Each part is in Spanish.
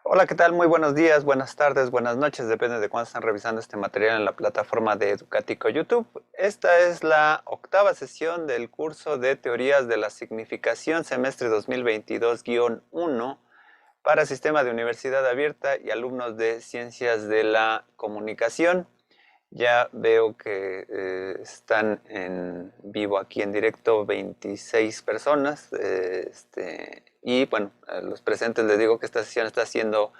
Hola, ¿qué tal? Muy buenos días, buenas tardes, buenas noches, depende de cuándo están revisando este material en la plataforma de Educatico YouTube. Esta es la octava sesión del curso de Teorías de la Significación, semestre 2022-1, para Sistema de Universidad Abierta y alumnos de Ciencias de la Comunicación. Ya veo que están en vivo aquí en directo 26 personas. Y bueno, a los presentes les digo que esta sesión está siendo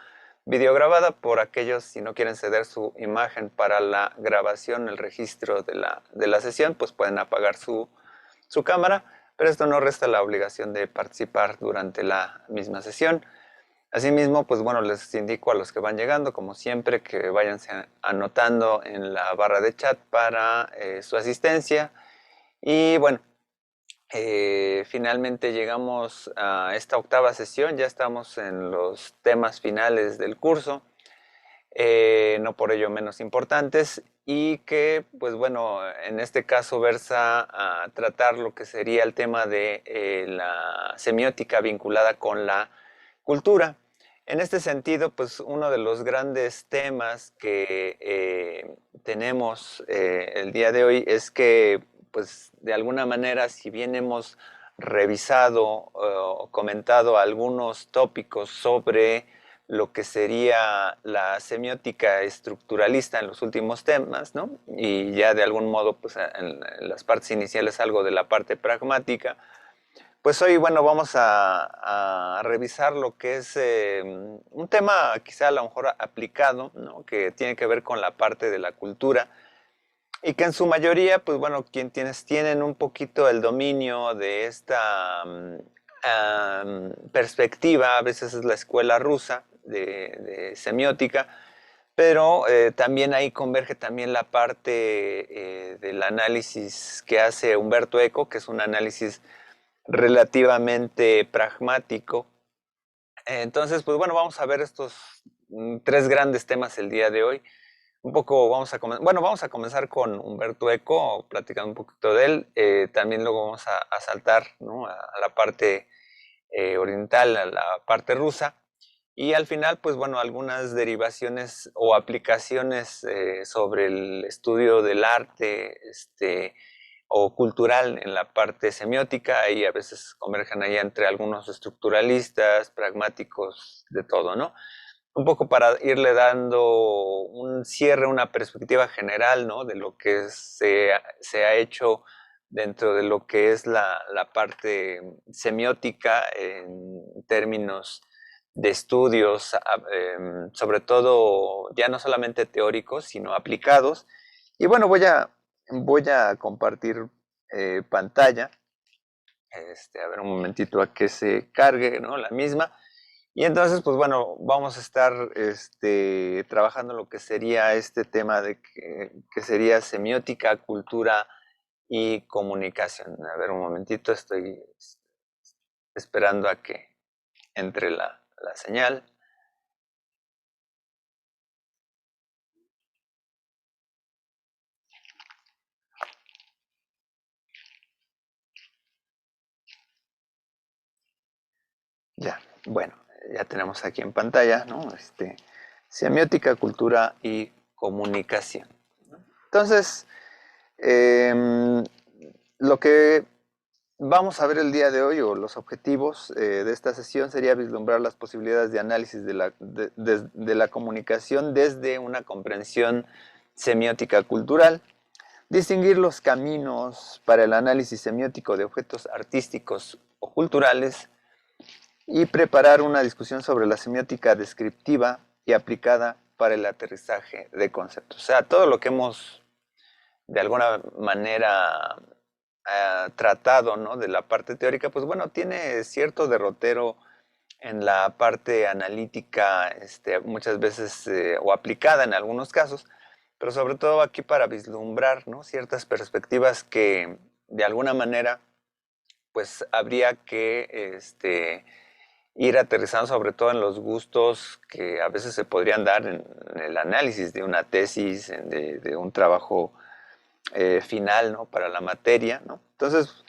videograbada por aquellos, si no quieren ceder su imagen para la grabación, el registro de la sesión, pues pueden apagar su cámara, pero esto no resta la obligación de participar durante la misma sesión. Asimismo, pues bueno, les indico a los que van llegando, como siempre, que váyanse anotando en la barra de chat para su asistencia. Y bueno, finalmente llegamos a esta octava sesión, ya estamos en los temas finales del curso, no por ello menos importantes, y que, pues bueno, en este caso versa a tratar lo que sería el tema de la semiótica vinculada con la cultura. En este sentido, pues uno de los grandes temas que tenemos el día de hoy es que, pues de alguna manera, si bien hemos revisado o comentado algunos tópicos sobre lo que sería la semiótica estructuralista en los últimos temas, ¿no? Y ya de algún modo, pues en las partes iniciales algo de la parte pragmática, pues hoy, bueno, vamos a revisar lo que es un tema quizá a lo mejor aplicado, ¿no? Que tiene que ver con la parte de la cultura y que en su mayoría, pues bueno, quienes tienen un poquito el dominio de esta perspectiva, a veces es la escuela rusa de semiótica, pero también ahí converge también la parte del análisis que hace Humberto Eco, que es un análisis relativamente pragmático. Entonces, pues bueno, vamos a ver estos tres grandes temas el día de hoy. Un poco vamos a comenzar con Humberto Eco, platicando un poquito de él. También luego vamos a saltar, ¿no? a la parte oriental, a la parte rusa. Y al final, pues bueno, algunas derivaciones o aplicaciones sobre el estudio del arte, o cultural en la parte semiótica, y a veces convergen ahí entre algunos estructuralistas, pragmáticos, de todo, ¿no? Un poco para irle dando un cierre, una perspectiva general, ¿no? De lo que se ha hecho dentro de lo que es la parte semiótica en términos de estudios, sobre todo ya no solamente teóricos, sino aplicados. Y bueno, voy a compartir pantalla, a ver un momentito a que se cargue, ¿no? La misma. Y entonces, pues bueno, vamos a estar trabajando lo que sería este tema de que sería semiótica, cultura y comunicación. A ver un momentito, estoy esperando a que entre la señal. Ya, bueno, ya tenemos aquí en pantalla, ¿no? Semiótica, cultura y comunicación. Entonces, em, lo que vamos a ver el día de hoy, o los objetivos de esta sesión, sería vislumbrar las posibilidades de análisis de la comunicación desde una comprensión semiótica cultural, distinguir los caminos para el análisis semiótico de objetos artísticos o culturales, y preparar una discusión sobre la semiótica descriptiva y aplicada para el aterrizaje de conceptos. O sea, todo lo que hemos de alguna manera tratado, ¿no? De la parte teórica, pues bueno, tiene cierto derrotero en la parte analítica, muchas veces, o aplicada en algunos casos, pero sobre todo aquí para vislumbrar, ¿no? Ciertas perspectivas que de alguna manera, pues habría que ir aterrizando sobre todo en los gustos que a veces se podrían dar en el análisis de una tesis, de un trabajo final, ¿no? Para la materia, ¿no? Entonces,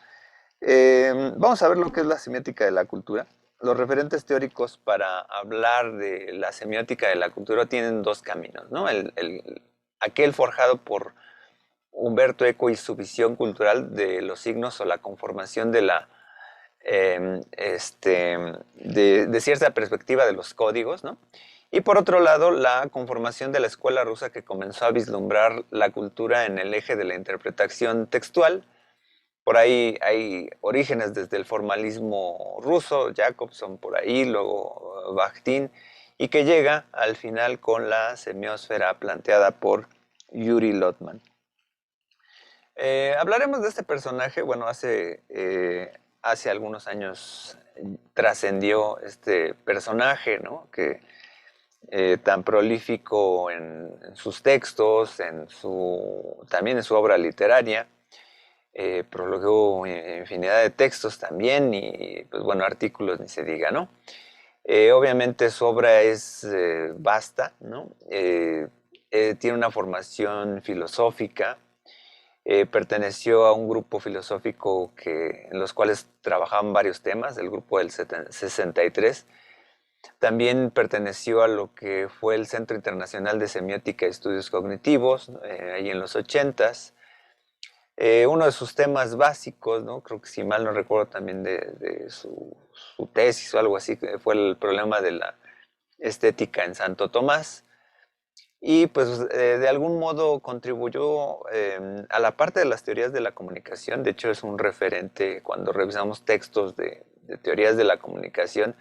vamos a ver lo que es la semiótica de la cultura. los referentes teóricos para hablar de la semiótica de la cultura tienen dos caminos, ¿no? Aquel forjado por Humberto Eco y su visión cultural de los signos o la conformación de de cierta perspectiva de los códigos, ¿no? Y por otro lado, la conformación de la escuela rusa que comenzó a vislumbrar la cultura en el eje de la interpretación textual. Por ahí hay orígenes desde el formalismo ruso, Jacobson por ahí, luego Bakhtin, y que llega al final con la semiósfera planteada por Yuri Lotman. Hablaremos de este personaje, bueno, hace algunos años trascendió este personaje, ¿no? Que tan prolífico en sus textos, también en su obra literaria, prologó infinidad de textos también y, pues bueno, artículos ni se diga, ¿no? Obviamente su obra es vasta, ¿no? Tiene una formación filosófica, perteneció a un grupo filosófico en los cuales trabajaban varios temas, el grupo del 63. También perteneció a lo que fue el Centro Internacional de Semiótica y Estudios Cognitivos, ahí en los 80s. Uno de sus temas básicos, ¿no? Creo que si mal no recuerdo también de su tesis o algo así, fue el problema de la estética en Santo Tomás. Y pues de algún modo contribuyó a la parte de las teorías de la comunicación. De hecho, es un referente cuando revisamos textos de teorías de la comunicación,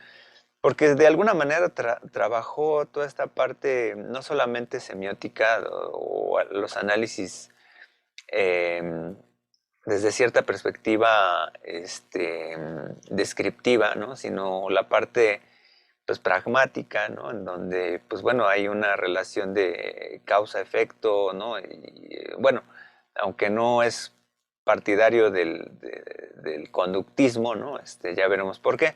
porque de alguna manera trabajó toda esta parte, no solamente semiótica o los análisis eh, desde cierta perspectiva descriptiva, ¿no? Sino la parte pues, pragmática, ¿no? En donde pues, bueno, hay una relación de causa-efecto, ¿no? Y, bueno, aunque no es partidario del conductismo, ¿no? Ya veremos por qué,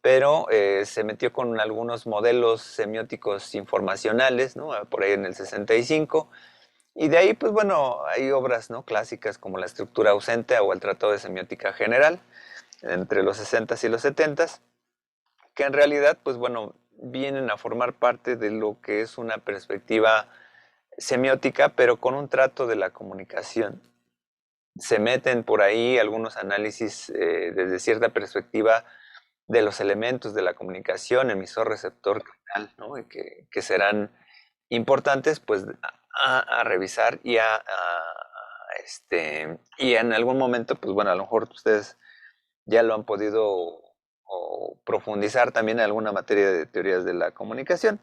pero se metió con algunos modelos semióticos informacionales, ¿no? Por ahí en el 65, y de ahí, pues bueno, hay obras, ¿no? Clásicas como La estructura ausente o el Tratado de Semiótica General, entre los 60s y los 70s, que en realidad, pues bueno, vienen a formar parte de lo que es una perspectiva semiótica, pero con un trato de la comunicación. Se meten por ahí algunos análisis desde cierta perspectiva de los elementos de la comunicación, emisor, receptor, canal, ¿no? Y que serán importantes pues a revisar y en algún momento, pues bueno, a lo mejor ustedes ya lo han podido o profundizar también en alguna materia de teorías de la comunicación.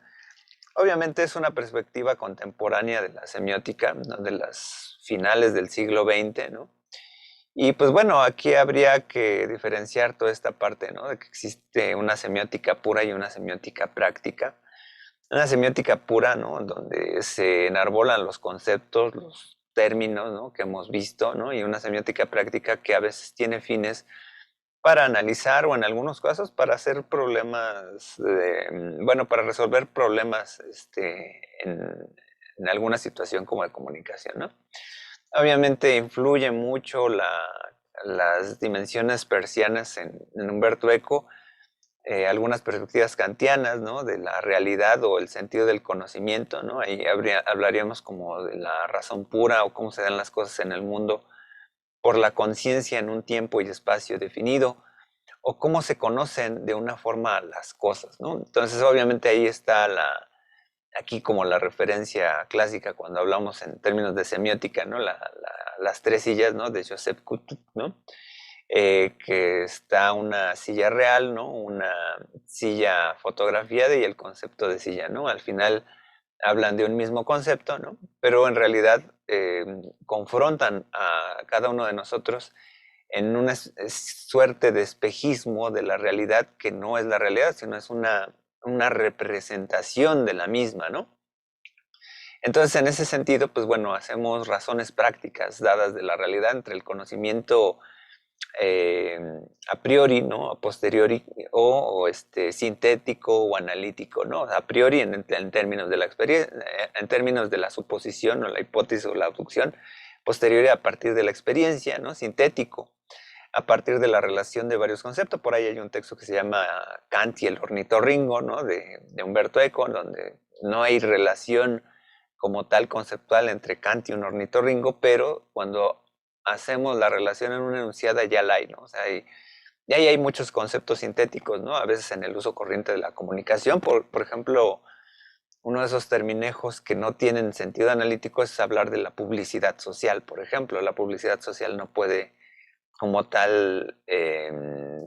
Obviamente es una perspectiva contemporánea de la semiótica, ¿no? De las finales del siglo XX, ¿no? Y pues bueno, aquí habría que diferenciar toda esta parte, ¿no? De que existe una semiótica pura y una semiótica práctica. Una semiótica pura, ¿no? Donde se enarbolan los conceptos, los términos, ¿no? Que hemos visto, ¿no? Y una semiótica práctica que a veces tiene fines para analizar o en algunos casos para hacer problemas, bueno, para resolver problemas en alguna situación como de comunicación, ¿no? Obviamente influye mucho las dimensiones persianas en Humberto Eco, algunas perspectivas kantianas, ¿no? De la realidad o el sentido del conocimiento, ¿no? Ahí hablaríamos como de la razón pura o cómo se dan las cosas en el mundo por la conciencia en un tiempo y espacio definido, o cómo se conocen de una forma las cosas, ¿no? Entonces, obviamente ahí está aquí como la referencia clásica cuando hablamos en términos de semiótica, ¿no? Las tres sillas, ¿no? De Joseph Coutu, ¿no? Que está una silla real, ¿no? Una silla fotografiada y el concepto de silla, ¿no? Al final hablan de un mismo concepto, ¿no? Pero en realidad confrontan a cada uno de nosotros en una suerte de espejismo de la realidad que no es la realidad, sino es una representación de la misma, ¿no? Entonces, en ese sentido, pues bueno, hacemos razones prácticas dadas de la realidad entre el conocimiento eh, a priori, ¿no? A posteriori, sintético o analítico, ¿no? A priori en términos de la experiencia, en términos de la suposición o la hipótesis o la abducción, posteriori a partir de la experiencia, ¿no? Sintético. a partir de la relación de varios conceptos. Por ahí hay un texto que se llama Kant y el ornitorrinco, ¿no? de Humberto Eco, donde no hay relación como tal conceptual entre Kant y un ornitorrinco, pero cuando hacemos la relación en una enunciada ya la hay, ¿no? O sea, y ahí hay muchos conceptos sintéticos, ¿no? A veces en el uso corriente de la comunicación, por ejemplo, uno de esos terminejos que no tienen sentido analítico es hablar de la publicidad social, por ejemplo. La publicidad social no puede como tal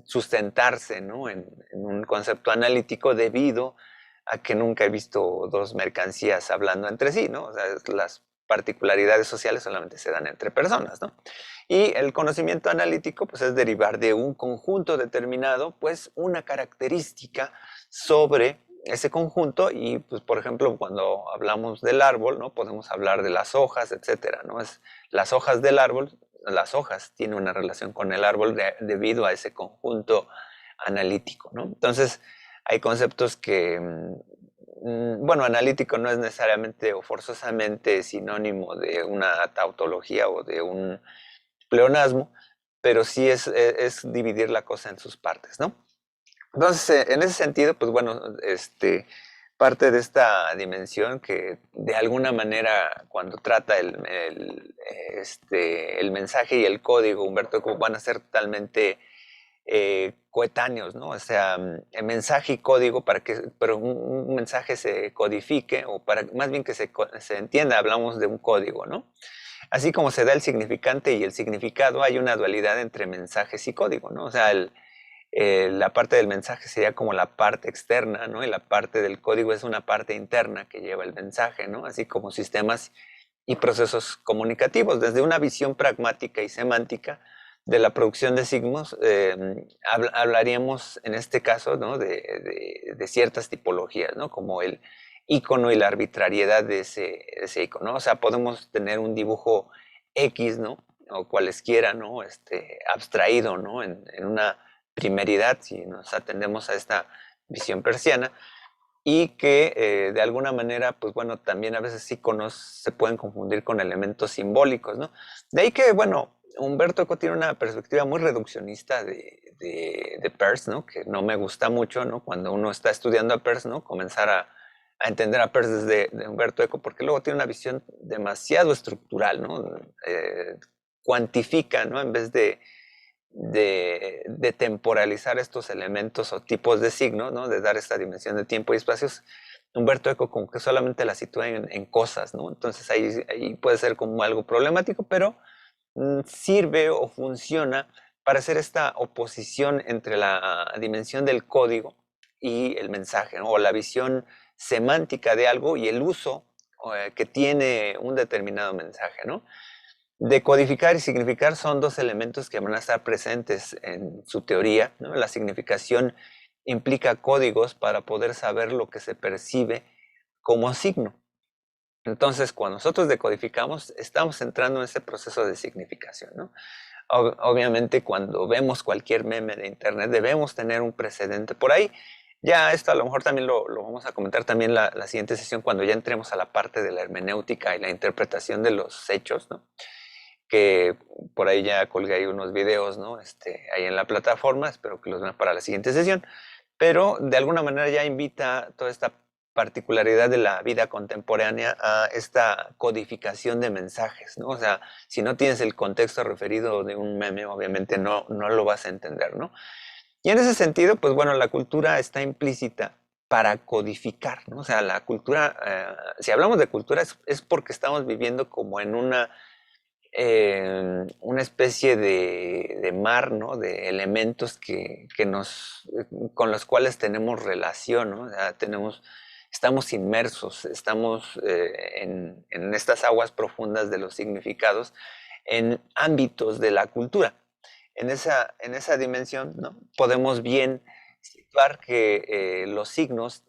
sustentarse, ¿no? en un concepto analítico debido a que nunca he visto dos mercancías hablando entre sí, ¿no? O sea, las particularidades sociales solamente se dan entre personas, ¿no? Y el conocimiento analítico, pues, es derivar de un conjunto determinado, pues, una característica sobre ese conjunto y, pues, por ejemplo, cuando hablamos del árbol, ¿no? Podemos hablar de las hojas, etcétera, ¿no? Las hojas del árbol, las hojas tienen una relación con el árbol debido a ese conjunto analítico, ¿no? Entonces, hay conceptos que, bueno, analítico no es necesariamente o forzosamente sinónimo de una tautología o de un pleonasmo, pero sí es dividir la cosa en sus partes, ¿no? Entonces, en ese sentido, pues bueno, parte de esta dimensión que de alguna manera cuando trata el mensaje y el código, Humberto Eco, van a ser totalmente coetáneos, ¿no? O sea, el mensaje y código para que, pero un mensaje se codifique o para más bien que se entienda, hablamos de un código, ¿no? Así como se da el significante y el significado, hay una dualidad entre mensajes y código, ¿no? O sea, la parte del mensaje sería como la parte externa, ¿no? Y la parte del código es una parte interna que lleva el mensaje, ¿no? Así como sistemas y procesos comunicativos. Desde una visión pragmática y semántica de la producción de signos, hablaríamos en este caso, ¿no? de ciertas tipologías, ¿no? Como el icono y la arbitrariedad de ese icono, ¿no? O sea, podemos tener un dibujo X, ¿no? O cualesquiera, ¿no? Abstraído, ¿no? En una primeridad, si nos atendemos a esta visión persiana, y que de alguna manera, pues bueno, también a veces iconos se pueden confundir con elementos simbólicos, ¿no? De ahí que, bueno, Humberto Eco tiene una perspectiva muy reduccionista de Peirce, ¿no? Que no me gusta mucho, ¿no? Cuando uno está estudiando a Peirce, ¿no? Comenzar a entender a Peirce desde de Humberto Eco, porque luego tiene una visión demasiado estructural, ¿no? Cuantifica, ¿no? En vez de temporalizar estos elementos o tipos de signos, ¿no? De dar esta dimensión de tiempo y espacios, Humberto Eco como que solamente la sitúa en cosas, ¿no? Entonces ahí puede ser como algo problemático, pero sirve o funciona para hacer esta oposición entre la dimensión del código y el mensaje, ¿no? O la visión semántica de algo y el uso que tiene un determinado mensaje, ¿no? Decodificar y significar son dos elementos que van a estar presentes en su teoría, ¿no? La significación implica códigos para poder saber lo que se percibe como signo. Entonces, cuando nosotros decodificamos, estamos entrando en ese proceso de significación, ¿no? Obviamente, cuando vemos cualquier meme de internet, debemos tener un precedente por ahí. Ya esto a lo mejor también lo vamos a comentar también la siguiente sesión, cuando ya entremos a la parte de la hermenéutica y la interpretación de los hechos, ¿no? Que por ahí ya colgué ahí unos videos, ¿no? Ahí en la plataforma, espero que los vean para la siguiente sesión, pero de alguna manera ya invita toda esta particularidad de la vida contemporánea a esta codificación de mensajes, ¿no? O sea, si no tienes el contexto referido de un meme, obviamente no lo vas a entender, ¿no? Y en ese sentido, pues bueno, la cultura está implícita para codificar, ¿no? O sea, la cultura, si hablamos de cultura es porque estamos viviendo como en una especie de mar, ¿no? De elementos con los cuales tenemos relación, ¿no? O sea, estamos inmersos, estamos en estas aguas profundas de los significados, en ámbitos de la cultura. En esa dimensión, ¿no? Podemos bien situar que los signos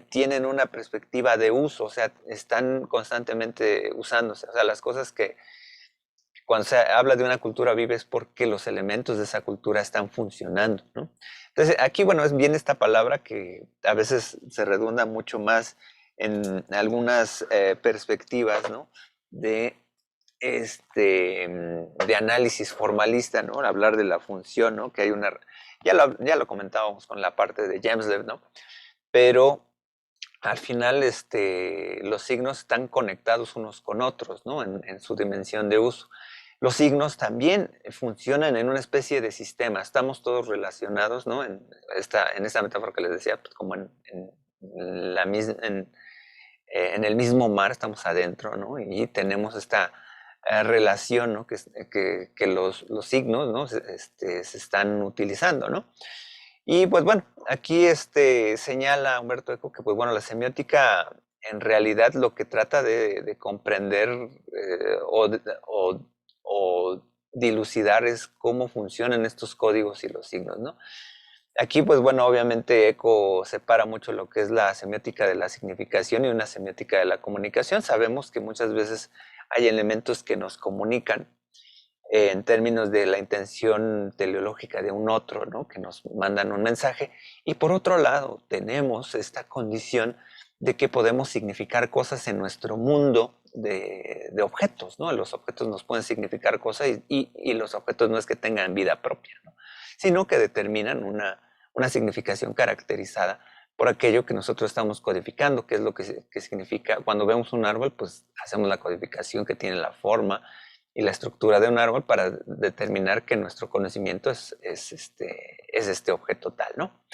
tienen una perspectiva de uso, o sea, están constantemente usándose, o sea, las cosas que cuando se habla de una cultura viva es porque los elementos de esa cultura están funcionando, ¿no? Entonces, aquí, bueno, es bien esta palabra que a veces se redunda mucho más en algunas perspectivas, ¿no? De de análisis formalista, ¿no? Hablar de la función, ¿no? Que hay una... Ya lo comentábamos con la parte de James-Lev, ¿no? Pero al final los signos están conectados unos con otros, ¿no? En su dimensión de uso. Los signos también funcionan en una especie de sistema, estamos todos relacionados, ¿no? En esta metáfora que les decía, pues como en el mismo mar, estamos adentro, ¿no? Y tenemos esta relación, ¿no? Que los signos, ¿no? Se están utilizando, ¿no? Y pues bueno, aquí señala Humberto Eco que pues bueno, la semiótica en realidad lo que trata de comprender o dilucidar es cómo funcionan estos códigos y los signos, ¿no? Aquí pues bueno, obviamente Eco separa mucho lo que es la semiótica de la significación y una semiótica de la comunicación. Sabemos que muchas veces hay elementos que nos comunican en términos de la intención teleológica de un otro, ¿no? Que nos mandan un mensaje. Y por otro lado, tenemos esta condición de que podemos significar cosas en nuestro mundo de objetos, ¿no? Los objetos nos pueden significar cosas y los objetos no es que tengan vida propia, ¿no? Sino que determinan una significación caracterizada por aquello que nosotros estamos codificando, que es lo que significa, cuando vemos un árbol, pues hacemos la codificación que tiene la forma, y la estructura de un árbol para determinar que nuestro conocimiento es este objeto tal, ¿no?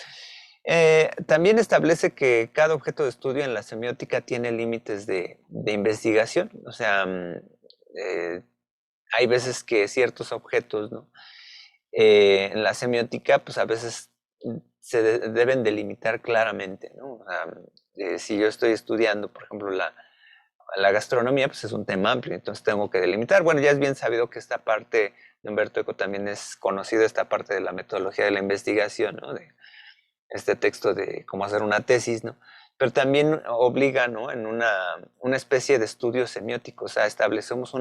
También establece que cada objeto de estudio en la semiótica tiene límites de investigación, o sea, hay veces que ciertos objetos, ¿no? En la semiótica, pues a veces se deben delimitar claramente, ¿no? O sea, si yo estoy estudiando, por ejemplo, la gastronomía, pues es un tema amplio, entonces tengo que delimitar. Bueno, ya es bien sabido que esta parte de Humberto Eco también es conocida, esta parte de la metodología de la investigación, ¿no? De este texto de cómo hacer una tesis, ¿no? Pero también obliga, ¿no? En una especie de estudio semiótico, o sea, establecemos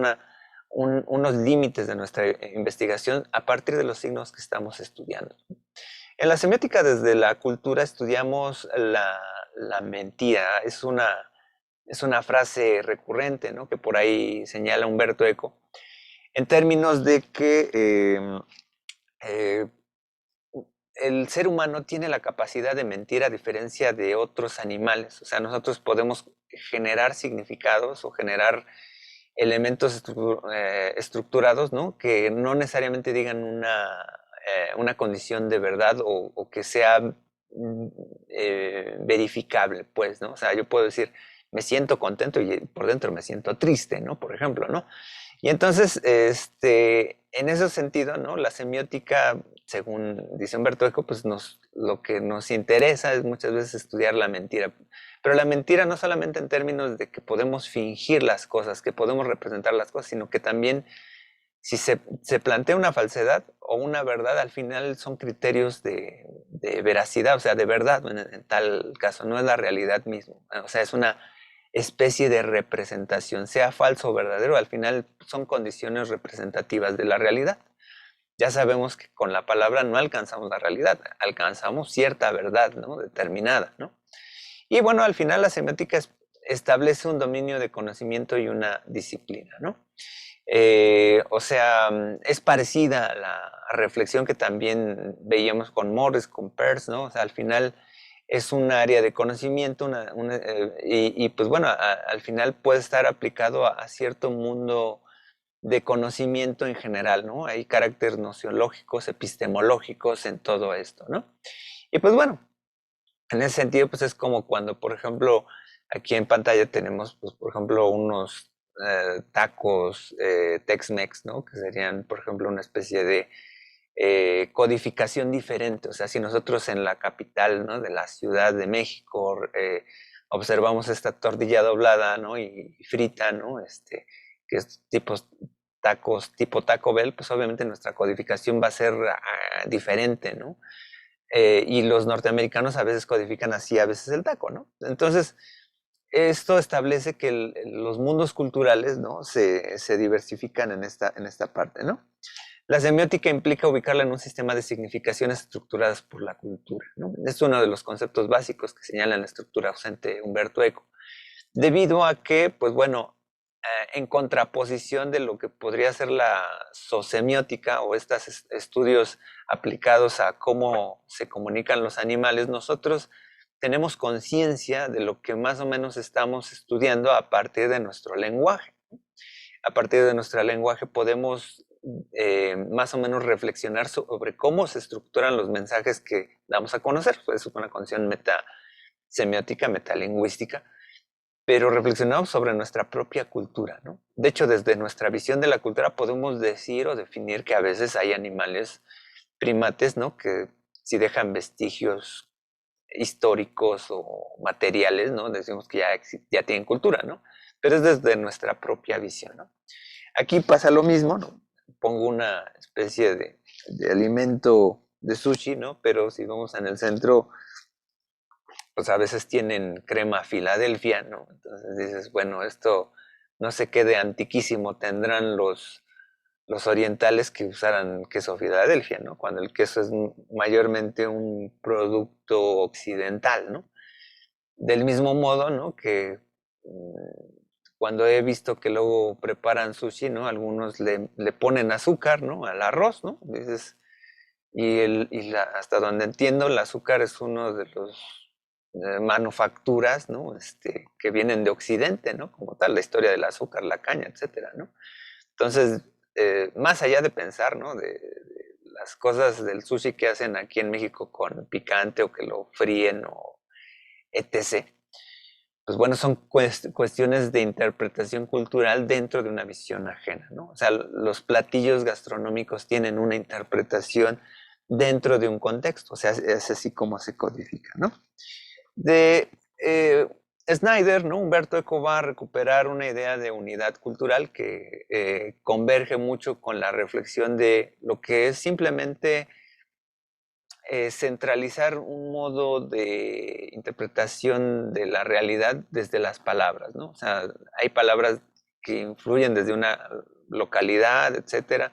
unos límites de nuestra investigación a partir de los signos que estamos estudiando. En la semiótica, desde la cultura, estudiamos la mentira, es una frase recurrente, ¿no? Que por ahí señala Humberto Eco, en términos de que eh, el ser humano tiene la capacidad de mentir a diferencia de otros animales. O sea, nosotros podemos generar significados o generar elementos estructurados, ¿no? Que no necesariamente digan una condición de verdad o que sea verificable, pues, ¿no? O sea, yo puedo decir, me siento contento y por dentro me siento triste, ¿no? Por ejemplo, ¿no? Y entonces, en ese sentido, ¿no? La semiótica, según dice Humberto Eco, pues lo que nos interesa es muchas veces estudiar la mentira. Pero la mentira no solamente en términos de que podemos fingir las cosas, que podemos representar las cosas, sino que también si se plantea una falsedad o una verdad, al final son criterios de veracidad, o sea, de verdad en tal caso, no es la realidad misma. O sea, es una especie de representación, sea falso o verdadero, al final son condiciones representativas de la realidad. Ya sabemos que con la palabra no alcanzamos la realidad, alcanzamos cierta verdad, ¿no? Determinada, ¿no? Y bueno, al final la semiótica establece un dominio de conocimiento y una disciplina, ¿no? O sea, es parecida a la reflexión que también veíamos con Morris, con Peirce, ¿no? O sea, al final es un área de conocimiento y pues bueno, al final puede estar aplicado a cierto mundo de conocimiento en general, ¿no? Hay caracteres nociológicos, epistemológicos en todo esto, ¿no? Y pues bueno, en ese sentido, pues es como cuando, por ejemplo, aquí en pantalla tenemos, pues, por ejemplo, unos tacos Tex-Mex, ¿no? Que serían, por ejemplo, una especie de codificación diferente. O sea, si nosotros en la capital, ¿no? De la Ciudad de México observamos esta tortilla doblada, ¿no? Y frita, ¿no? Que es tacos tipo Taco Bell, pues obviamente nuestra codificación va a ser diferente, ¿no? Y los norteamericanos a veces codifican así, a veces el taco, ¿no? Entonces, esto establece que los mundos culturales, ¿no? Se diversifican en esta parte, ¿no? La semiótica implica ubicarla en un sistema de significaciones estructuradas por la cultura, ¿no? Es uno de los conceptos básicos que señala en la estructura ausente Humberto Eco, debido a que, pues bueno, en contraposición de lo que podría ser la zoosemiótica o estos estudios aplicados a cómo se comunican los animales, nosotros tenemos conciencia de lo que más o menos estamos estudiando a partir de nuestro lenguaje. A partir de nuestro lenguaje podemos más o menos reflexionar sobre cómo se estructuran los mensajes que damos a conocer. Es una condición metasemiótica, metalingüística, pero reflexionamos sobre nuestra propia cultura, ¿no? De hecho, desde nuestra visión de la cultura podemos decir o definir que a veces hay animales primates, ¿no? Que si dejan vestigios históricos o materiales, ¿no? Decimos que ya tienen cultura, ¿no? Pero es desde nuestra propia visión, ¿no? Aquí pasa lo mismo, ¿no? Pongo una especie de alimento de sushi, ¿no? Pero si vamos en el centro, pues a veces tienen crema Filadelfia, ¿no? Entonces dices, bueno, esto no sé qué de antiquísimo tendrán los orientales que usaran queso Filadelfia, ¿no? Cuando el queso es mayormente un producto occidental, ¿no? Del mismo modo, ¿no? Que cuando he visto que luego preparan sushi, ¿no? Algunos le ponen azúcar, ¿no? Al arroz, ¿no? Dices, hasta donde entiendo, el azúcar es uno de los manufacturas, ¿no? Que vienen de Occidente, ¿no? Como tal, la historia del azúcar, la caña, etcétera, ¿no? Entonces, más allá de pensar, ¿no? De las cosas del sushi que hacen aquí en México con picante o que lo fríen o etc. Pues bueno, son cuestiones de interpretación cultural dentro de una visión ajena, ¿no? O sea, los platillos gastronómicos tienen una interpretación dentro de un contexto, o sea, es así como se codifica, ¿no? De Snyder, ¿no? Humberto Eco va a recuperar una idea de unidad cultural que converge mucho con la reflexión de lo que es simplemente centralizar un modo de interpretación de la realidad desde las palabras, ¿no? O sea, hay palabras que influyen desde una localidad, etcétera.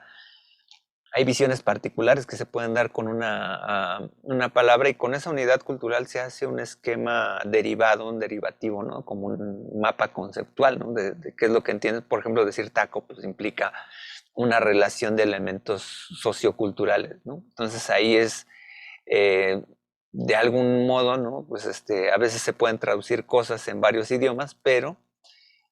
Hay visiones particulares que se pueden dar con una palabra y con esa unidad cultural se hace un esquema derivado, un derivativo, ¿no? Como un mapa conceptual, ¿no? De qué es lo que entiendes. Por ejemplo, decir taco, pues implica una relación de elementos socioculturales, ¿no? Entonces ahí es de algún modo, ¿no? Pues a veces se pueden traducir cosas en varios idiomas, pero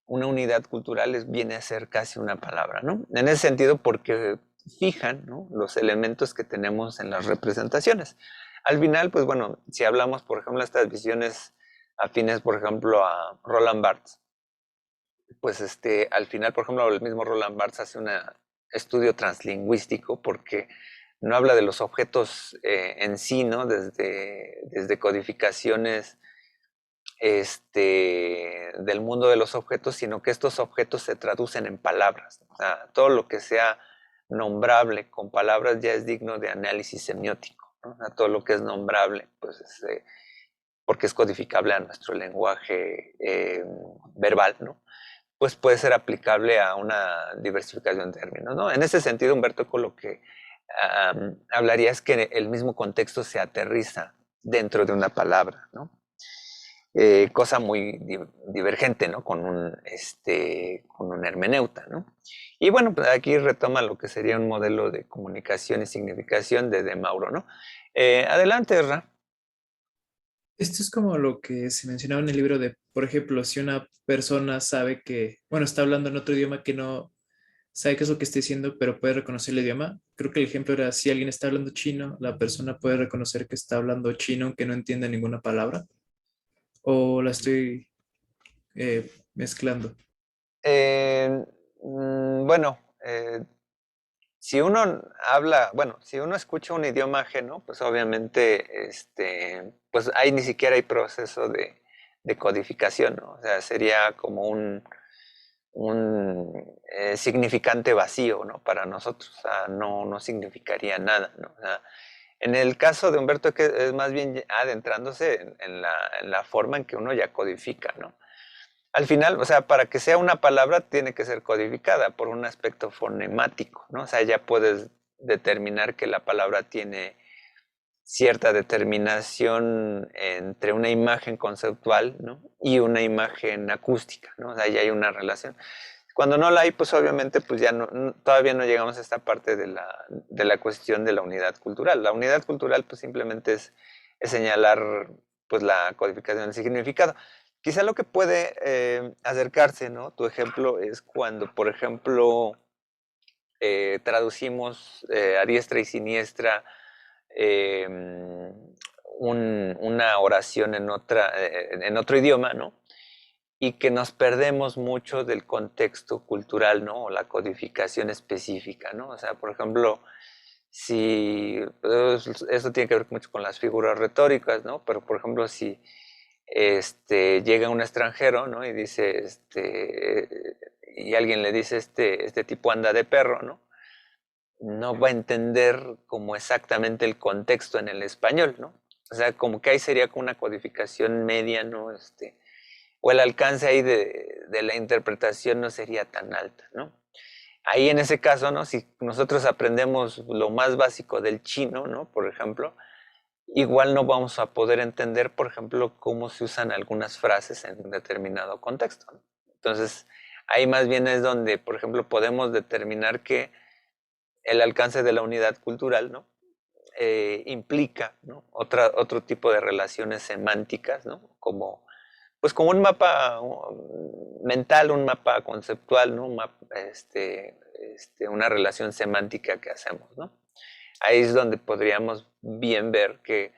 una unidad cultural viene a ser casi una palabra, ¿no? En ese sentido, porque fijan, ¿no? Los elementos que tenemos en las representaciones. Al final, pues bueno, si hablamos, por ejemplo, de estas visiones afines, por ejemplo, a Roland Barthes, pues al final, por ejemplo, el mismo Roland Barthes hace un estudio translingüístico porque no habla de los objetos en sí, ¿no? Desde codificaciones del mundo de los objetos, sino que estos objetos se traducen en palabras. O sea, todo lo que sea nombrable con palabras ya es digno de análisis semiótico, ¿no? O sea, todo lo que es nombrable, pues porque es codificable a nuestro lenguaje verbal, ¿no? Pues puede ser aplicable a una diversificación de términos, ¿no? En ese sentido, Humberto Eco lo que hablaría es que el mismo contexto se aterriza dentro de una palabra, ¿no? Cosa muy divergente, ¿no? Con un hermeneuta, ¿no? Y bueno, pues aquí retoma lo que sería un modelo de comunicación y significación de Mauro, ¿no? Adelante, Ra. Esto es como lo que se mencionaba en el libro de, por ejemplo, si una persona sabe que, bueno, está hablando en otro idioma que no sabe qué es lo que está diciendo, pero puede reconocer el idioma. Creo que el ejemplo era si alguien está hablando chino, la persona puede reconocer que está hablando chino aunque no entienda ninguna palabra. O la estoy mezclando. Eh, bueno, si uno habla, bueno, si uno escucha un idioma ajeno, pues obviamente, pues ahí ni siquiera hay proceso de codificación, ¿no? O sea, sería como un significante vacío, ¿no? Para nosotros, o sea, no significaría nada, ¿no? O sea, en el caso de Humberto, que es más bien adentrándose en la forma en que uno ya codifica, ¿no? Al final, o sea, para que sea una palabra tiene que ser codificada por un aspecto fonemático, ¿no? O sea, ya puedes determinar que la palabra tiene cierta determinación entre una imagen conceptual, ¿no? Y una imagen acústica, ¿no? O sea, ya hay una relación. Cuando no la hay, pues obviamente pues ya todavía no llegamos a esta parte de la cuestión de la unidad cultural. La unidad cultural pues simplemente es señalar pues la codificación del significado. Quizá lo que puede acercarse, ¿no? Tu ejemplo es cuando, por ejemplo, traducimos a diestra y siniestra eh, una oración en otro idioma, ¿no? Y que nos perdemos mucho del contexto cultural, ¿no? O la codificación específica, ¿no? O sea, por ejemplo, si pues, eso tiene que ver mucho con las figuras retóricas, ¿no? Pero por ejemplo, si llega un extranjero, ¿no? Y dice, y alguien le dice, este tipo anda de perro, ¿no? No va a entender como exactamente el contexto en el español, ¿no? O sea, como que ahí sería como una codificación media, ¿no? O el alcance ahí de la interpretación no sería tan alta, ¿no? Ahí en ese caso, ¿no? Si nosotros aprendemos lo más básico del chino, ¿no? Por ejemplo, igual no vamos a poder entender, por ejemplo, cómo se usan algunas frases en un determinado contexto, ¿no? Entonces, ahí más bien es donde, por ejemplo, podemos determinar que el alcance de la unidad cultural, ¿no? Implica, ¿no? Otro tipo de relaciones semánticas, ¿no? Pues como un mapa mental, un mapa conceptual, ¿no? Una relación semántica que hacemos, ¿no? Ahí es donde podríamos bien ver que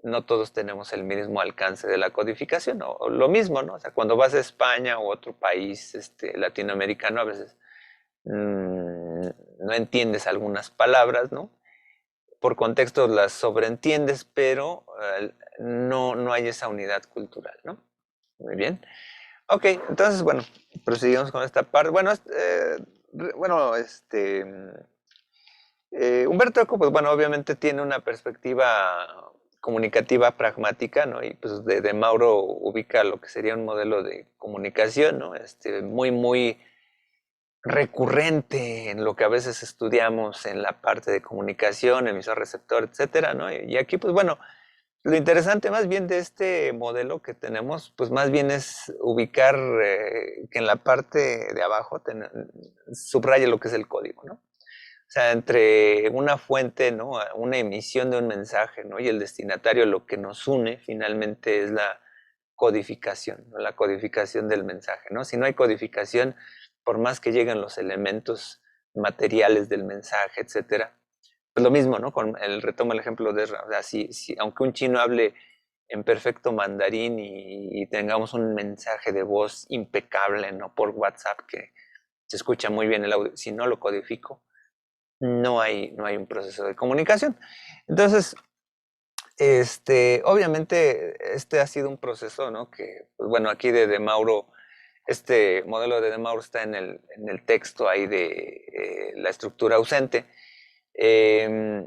no todos tenemos el mismo alcance de la codificación, o lo mismo, ¿no? O sea, cuando vas a España o otro país latinoamericano, a veces no entiendes algunas palabras, ¿no? Por contexto las sobreentiendes, pero no hay esa unidad cultural, ¿no? Muy bien. Ok, entonces, bueno, proseguimos con esta parte. Bueno, Humberto Eco, pues bueno, obviamente tiene una perspectiva comunicativa pragmática, ¿no? Y pues de Mauro ubica lo que sería un modelo de comunicación, ¿no? Muy recurrente en lo que a veces estudiamos en la parte de comunicación, emisor, receptor, etcétera, ¿no? Y aquí, pues bueno, lo interesante más bien de este modelo que tenemos, pues más bien es ubicar que en la parte de abajo subraya lo que es el código, ¿no? O sea, entre una fuente, ¿no? Una emisión de un mensaje, ¿no? Y el destinatario, lo que nos une finalmente es la codificación, ¿no? La codificación del mensaje, ¿no? Si no hay codificación, por más que lleguen los elementos materiales del mensaje, etcétera, pues lo mismo, ¿no? Retomo el ejemplo de Ezra. O sea, aunque un chino hable en perfecto mandarín y tengamos un mensaje de voz impecable, ¿no? Por WhatsApp que se escucha muy bien el audio, si no lo codifico, no hay un proceso de comunicación. Entonces, obviamente, este ha sido un proceso, ¿no? Que, pues, bueno, aquí de Mauro, este modelo de Mauro está en el texto ahí de la estructura ausente. Eh,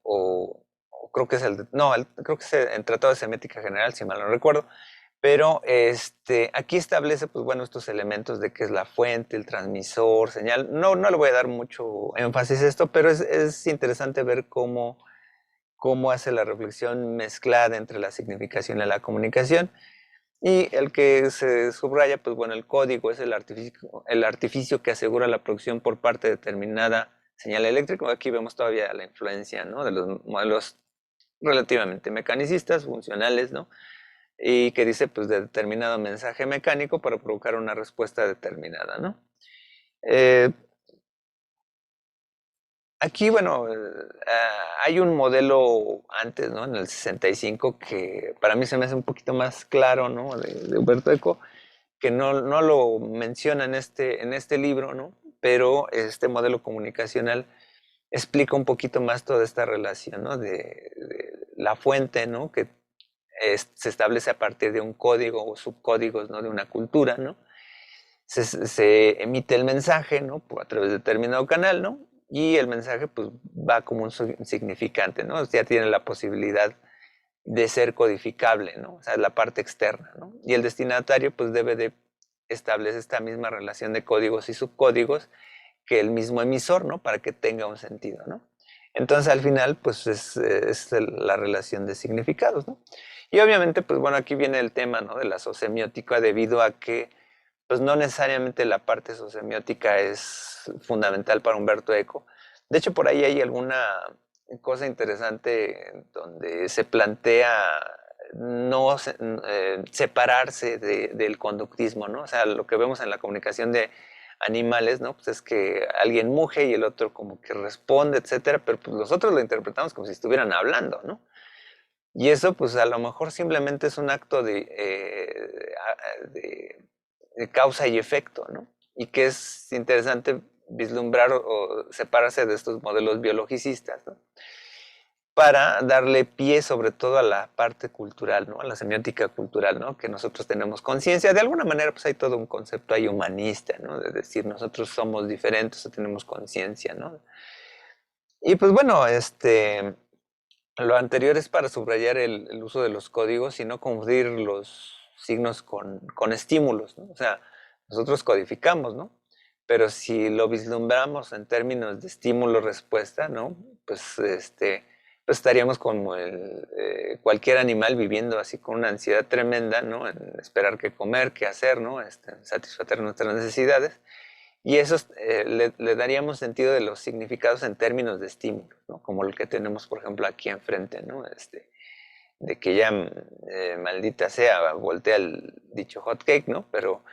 o creo que es creo que es el Tratado de Semética General, si mal no recuerdo, pero aquí establece, pues bueno, estos elementos de qué es la fuente, el transmisor, señal. No le voy a dar mucho énfasis a esto, pero es interesante ver cómo hace la reflexión mezclada entre la significación y la comunicación. Y el que se subraya, pues bueno, el código es el artificio que asegura la producción por parte de determinada señal eléctrica. Aquí vemos todavía la influencia, ¿no? De los modelos relativamente mecanicistas, funcionales, ¿no? Y que dice, pues, de determinado mensaje mecánico para provocar una respuesta determinada, ¿no? Eh, Aquí, bueno, hay un modelo antes, ¿no? En el 65 que para mí se me hace un poquito más claro, ¿no? De Humberto Eco, que no lo menciona en este libro, ¿no? Pero este modelo comunicacional explica un poquito más toda esta relación, ¿no? De la fuente, ¿no? Que se establece a partir de un código o subcódigos, ¿no? De una cultura, ¿no? Se emite el mensaje, ¿no? A través de determinado canal, ¿no? Y el mensaje, pues, va como un significante, ¿no? Ya tiene la posibilidad de ser codificable, ¿no? O sea, la parte externa, ¿no? Y el destinatario, pues, debe de establecer esta misma relación de códigos y subcódigos que el mismo emisor, ¿no? Para que tenga un sentido, ¿no? Entonces, al final, pues, es la relación de significados, ¿no? Y obviamente, pues, bueno, aquí viene el tema, ¿no? De la sociomiótica debido a que pues no necesariamente la parte sociomiótica es fundamental para Humberto Eco. De hecho, por ahí hay alguna cosa interesante donde se plantea no separarse del conductismo, ¿no? O sea, lo que vemos en la comunicación de animales, ¿no? Pues es que alguien muge y el otro como que responde, etcétera, pero pues los otros lo interpretamos como si estuvieran hablando, ¿no? Y eso, pues a lo mejor simplemente es un acto de causa y efecto, ¿no? Y que es interesante vislumbrar o separarse de estos modelos biologicistas, ¿no? Para darle pie sobre todo a la parte cultural, ¿no? A la semiótica cultural, ¿no? Que nosotros tenemos conciencia. De alguna manera, pues hay todo un concepto ahí humanista, ¿no? De decir, nosotros somos diferentes o tenemos conciencia, ¿no? Y pues bueno, lo anterior es para subrayar el uso de los códigos y no confundir los signos con estímulos, ¿no? O sea, nosotros codificamos, ¿no? Pero si lo vislumbramos en términos de estímulo-respuesta, ¿no? Pues, pues estaríamos como cualquier animal viviendo así con una ansiedad tremenda, ¿no? En esperar qué comer, qué hacer, ¿no? Satisfacer nuestras necesidades. Y eso le daríamos sentido de los significados en términos de estímulo, ¿no? Como el que tenemos, por ejemplo, aquí enfrente, ¿no? De que ya, maldita sea, voltea el dicho hot cake, ¿no? Pero,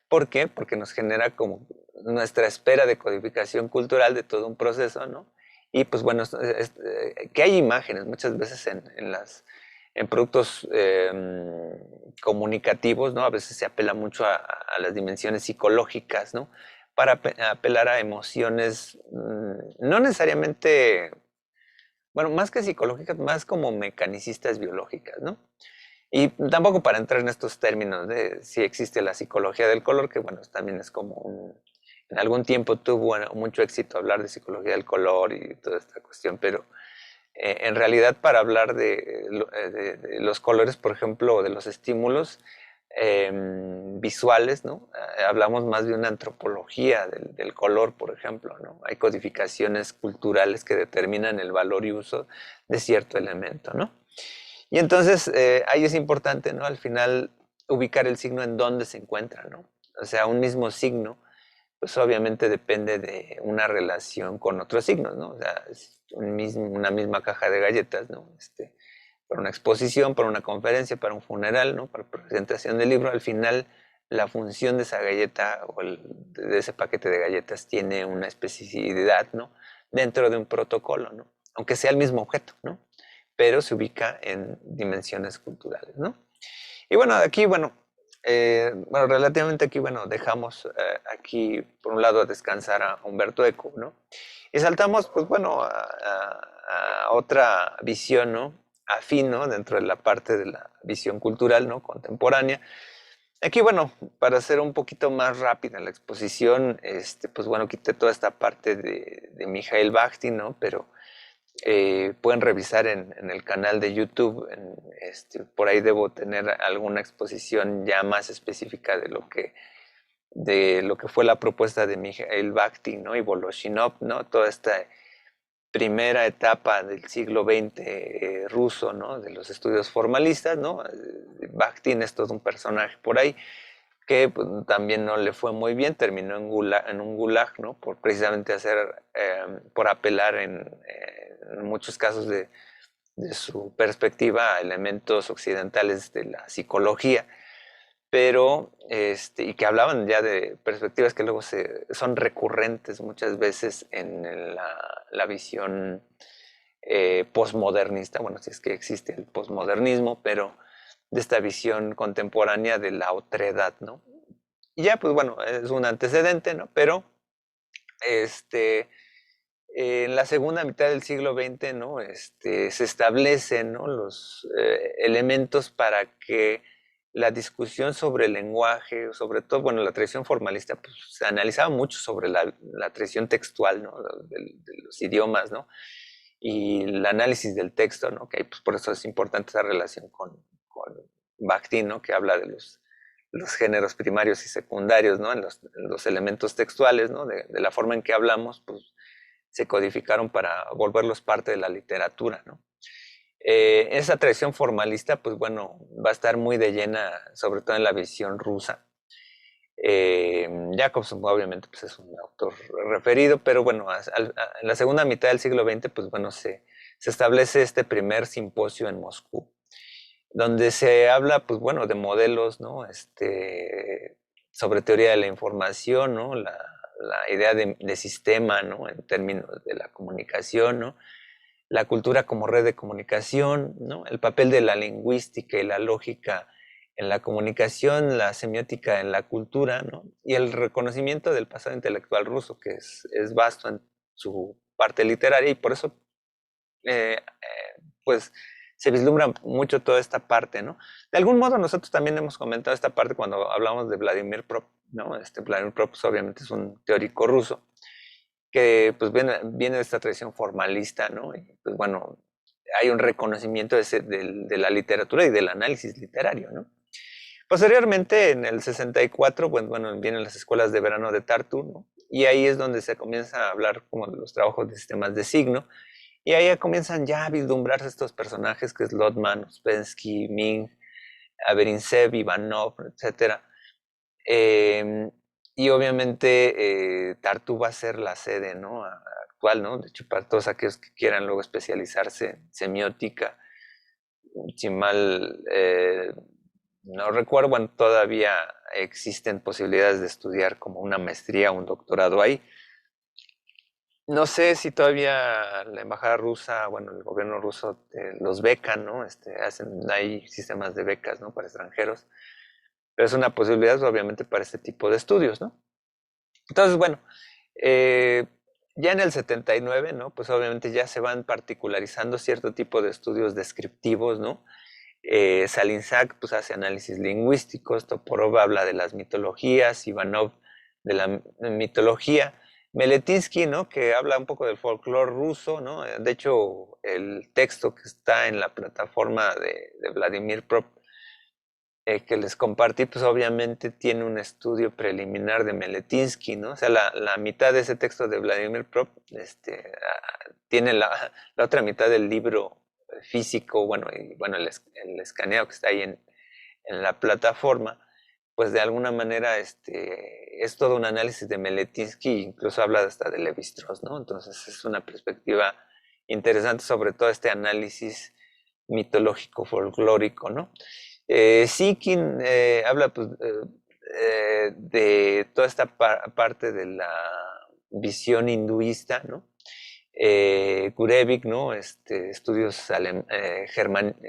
¿por qué? Porque nos genera como nuestra espera de codificación cultural de todo un proceso, ¿no? Y pues bueno, que hay imágenes muchas veces en productos comunicativos, ¿no? A veces se apela mucho a las dimensiones psicológicas, ¿no? Para apelar a emociones, no necesariamente, bueno, más que psicológicas, más como mecanicistas biológicas, ¿no? Y tampoco para entrar en estos términos de si existe la psicología del color, que bueno, también es como en algún tiempo tuvo mucho éxito hablar de psicología del color y toda esta cuestión, pero en realidad para hablar de los colores, por ejemplo, o de los estímulos visuales, ¿no? Hablamos más de una antropología del color, por ejemplo, ¿no? Hay codificaciones culturales que determinan el valor y uso de cierto elemento, ¿no? Y entonces ahí es importante, ¿no? Al final ubicar el signo en dónde se encuentra, ¿no? O sea, un mismo signo, pues obviamente depende de una relación con otros signos, ¿no? O sea, es una misma caja de galletas, ¿no? Para una exposición, para una conferencia, para un funeral, ¿no? Para presentación del libro, al final la función de esa galleta o de ese paquete de galletas tiene una especificidad, ¿no? Dentro de un protocolo, ¿no? Aunque sea el mismo objeto, ¿no? Pero se ubica en dimensiones culturales, ¿no? Y bueno, aquí, bueno, relativamente aquí, bueno, dejamos aquí, por un lado, a descansar a Humberto Eco, ¿no? Y saltamos, pues bueno, a otra visión, ¿no? Afín, ¿no? Dentro de la parte de la visión cultural, ¿no? Contemporánea. Aquí, bueno, para hacer un poquito más rápida la exposición, pues bueno, quité toda esta parte de Mikhail Bakhtin, ¿no? Pero pueden revisar en el canal de YouTube, por ahí debo tener alguna exposición ya más específica de lo que fue la propuesta de Mikhail Bakhtin, ¿no? Y Voloshinov, ¿no? Toda esta primera etapa del siglo XX ruso, ¿no? De los estudios formalistas, ¿no? Bakhtin es todo un personaje por ahí que pues, también no le fue muy bien, terminó en un gulag, ¿no? Por precisamente por apelar en muchos casos de su perspectiva a elementos occidentales de la psicología, pero, y que hablaban ya de perspectivas que luego son recurrentes muchas veces en la visión posmodernista, bueno, si es que existe el posmodernismo, pero de esta visión contemporánea de la otredad, ¿no? Y ya, pues bueno, es un antecedente, ¿no? Pero, en la segunda mitad del siglo XX, ¿no? Se establecen, ¿no? Los elementos para que la discusión sobre el lenguaje, sobre todo, bueno, la tradición formalista, pues se analizaba mucho sobre la tradición textual, ¿no? De los idiomas, ¿no? Y el análisis del texto, ¿no? Que pues por eso es importante esa relación con Bakhtin, ¿no? Que habla de los géneros primarios y secundarios, ¿no? En los elementos textuales, ¿no? De la forma en que hablamos, pues se codificaron para volverlos parte de la literatura, ¿no? Esa tradición formalista, pues bueno, va a estar muy de llena, sobre todo en la visión rusa. Jacobson obviamente pues, es un autor referido, pero bueno, en la segunda mitad del siglo XX, pues bueno, se establece este primer simposio en Moscú, donde se habla, pues bueno, de modelos, ¿no? Sobre teoría de la información, ¿no? La idea de sistema, ¿no? En términos de la comunicación, ¿no? La cultura como red de comunicación, ¿no? El papel de la lingüística y la lógica en la comunicación, la semiótica en la cultura, ¿no? Y el reconocimiento del pasado intelectual ruso, que es vasto en su parte literaria y por eso pues se vislumbra mucho toda esta parte, ¿no? De algún modo nosotros también hemos comentado esta parte cuando hablamos de Vladimir Prop, ¿no? Vladimir Prop pues, obviamente es un teórico ruso que pues viene de esta tradición formalista, ¿no? Y pues bueno, hay un reconocimiento de la literatura y del análisis literario, ¿no? Posteriormente, en el 64, pues, bueno, vienen las escuelas de verano de Tartu, ¿no? Y ahí es donde se comienza a hablar como de los trabajos de sistemas de signo, y ahí comienzan ya a vislumbrarse estos personajes que es Lotman, Uspensky, Ming, Averintsev, Ivanov, etcétera. Eh, y obviamente Tartu va a ser la sede, ¿no? Actual, ¿no? De hecho, para todos aquellos que quieran luego especializarse en semiótica, si mal no recuerdo, bueno, todavía existen posibilidades de estudiar como una maestría o un doctorado ahí. No sé si todavía la embajada rusa, bueno, el gobierno ruso los becan, ¿no? Hay sistemas de becas, ¿no? Para extranjeros, pero es una posibilidad, obviamente, para este tipo de estudios, ¿no? Entonces, bueno, eh, ya en el 79, ¿no? Pues obviamente ya se van particularizando cierto tipo de estudios descriptivos, ¿no? Salinsak pues hace análisis lingüísticos, Toporov habla de las mitologías, Ivanov de la mitología, Meletinsky, ¿no? Que habla un poco del folclore ruso, ¿no? De hecho, el texto que está en la plataforma de Vladimir Prop que les compartí, pues obviamente tiene un estudio preliminar de Meletinsky, ¿no? O sea, la mitad de ese texto de Vladimir Prop tiene la otra mitad del libro físico, bueno, y bueno, el escaneado que está ahí en la plataforma, pues de alguna manera es todo un análisis de Meletinsky, incluso habla hasta de Levi-Strauss, ¿no? Entonces es una perspectiva interesante sobre todo este análisis mitológico, folclórico, ¿no? Sikin habla pues, de toda esta parte de la visión hinduista, ¿no? Gurevich, ¿no? Estudios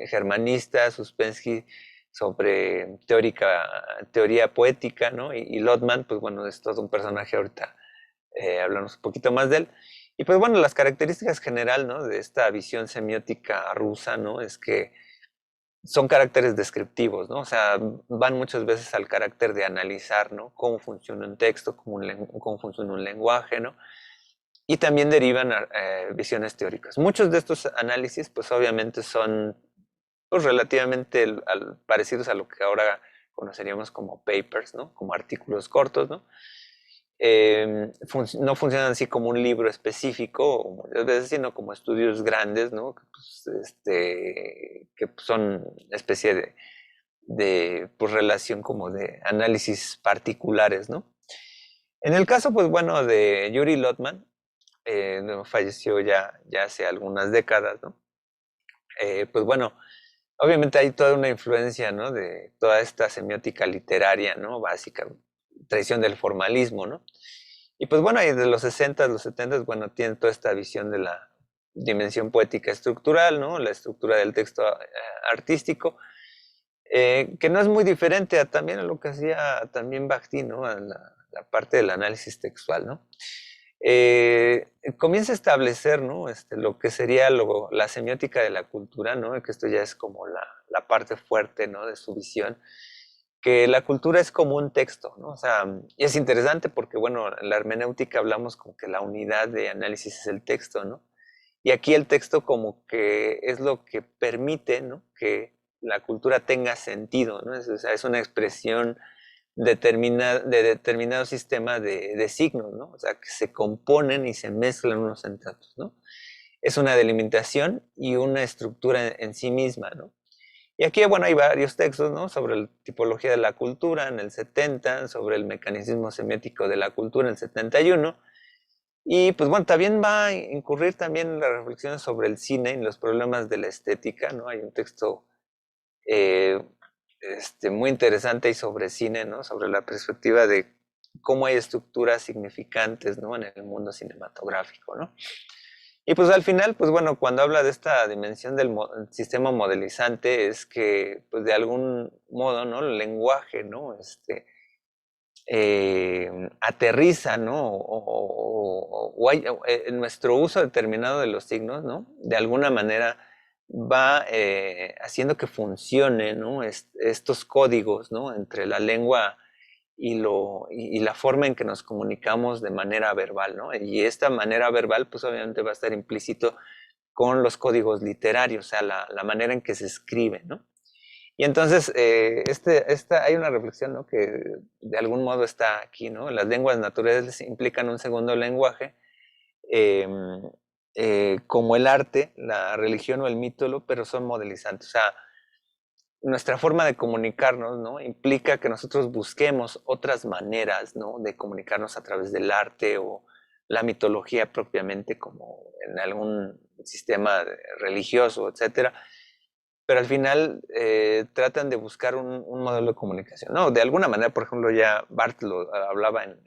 germanistas, Uspensky sobre teoría poética, ¿no? Y Lotman, pues bueno, es todo un personaje ahorita, hablamos un poquito más de él. Y pues bueno, las características general, ¿no? De esta visión semiótica rusa, ¿no? Es que son caracteres descriptivos, ¿no? O sea, van muchas veces al carácter de analizar, ¿no? Cómo funciona un texto, cómo funciona un lenguaje, ¿no? Y también derivan visiones teóricas. Muchos de estos análisis, pues obviamente son pues, relativamente parecidos a lo que ahora conoceríamos como papers, ¿no? Como artículos cortos, ¿no? No funcionan así como un libro específico, muchas veces, sino como estudios grandes, ¿no? Que pues, son especie de pues, relación como de análisis particulares, ¿no? En el caso, pues bueno, de Yuri Lotman, no, falleció ya hace algunas décadas, ¿no? Pues bueno, obviamente hay toda una influencia, ¿no? De toda esta semiótica literaria, ¿no? Básica, tradición del formalismo, ¿no? Y pues bueno, ahí de los 60, los 70, bueno, tienen toda esta visión de la dimensión poética estructural, ¿no? La estructura del texto artístico, que no es muy diferente también a lo que hacía también Bakhtin, ¿no? A la parte del análisis textual, ¿no? Comienza a establecer, ¿no? Lo que sería la semiótica de la cultura, ¿no? Que esto ya es como la parte fuerte, ¿no? De su visión, que la cultura es como un texto, ¿no? O sea, y es interesante porque, bueno, en la hermenéutica hablamos como que la unidad de análisis es el texto, ¿no? Y aquí el texto como que es lo que permite, ¿no? Que la cultura tenga sentido, ¿no? O sea, es una expresión de determinado sistema de signos, ¿no? O sea, que se componen y se mezclan unos entre otros, ¿no? Es una delimitación y una estructura en sí misma, ¿no? Y aquí, bueno, hay varios textos, ¿no? Sobre la tipología de la cultura en el 70, sobre el mecanismo semiótico de la cultura en el 71. Y pues bueno, también va a incurrir también en las reflexiones sobre el cine y los problemas de la estética, ¿no? Hay un texto eh, muy interesante y sobre cine, ¿no? Sobre la perspectiva de cómo hay estructuras significantes, ¿no? En el mundo cinematográfico, ¿no? Y pues al final, pues bueno, cuando habla de esta dimensión del sistema modelizante es que, pues de algún modo, ¿no? El lenguaje, ¿no? Aterriza, ¿no? En nuestro uso determinado de los signos, ¿no? De alguna manera va haciendo que funcione, ¿no? Estos códigos, ¿no? Entre la lengua y la forma en que nos comunicamos de manera verbal, ¿no? Y esta manera verbal, pues obviamente va a estar implícito con los códigos literarios, o sea, la manera en que se escribe, ¿no? Y entonces, hay una reflexión, ¿no? Que de algún modo está aquí, ¿no? Las lenguas naturales implican un segundo lenguaje, eh, como el arte, la religión o el mito, pero son modelizantes. O sea, nuestra forma de comunicarnos, ¿no? Implica que nosotros busquemos otras maneras, ¿no? De comunicarnos a través del arte o la mitología propiamente, como en algún sistema religioso, etcétera. Pero al final tratan de buscar un modelo de comunicación, ¿no? De alguna manera, por ejemplo, ya Barth lo hablaba en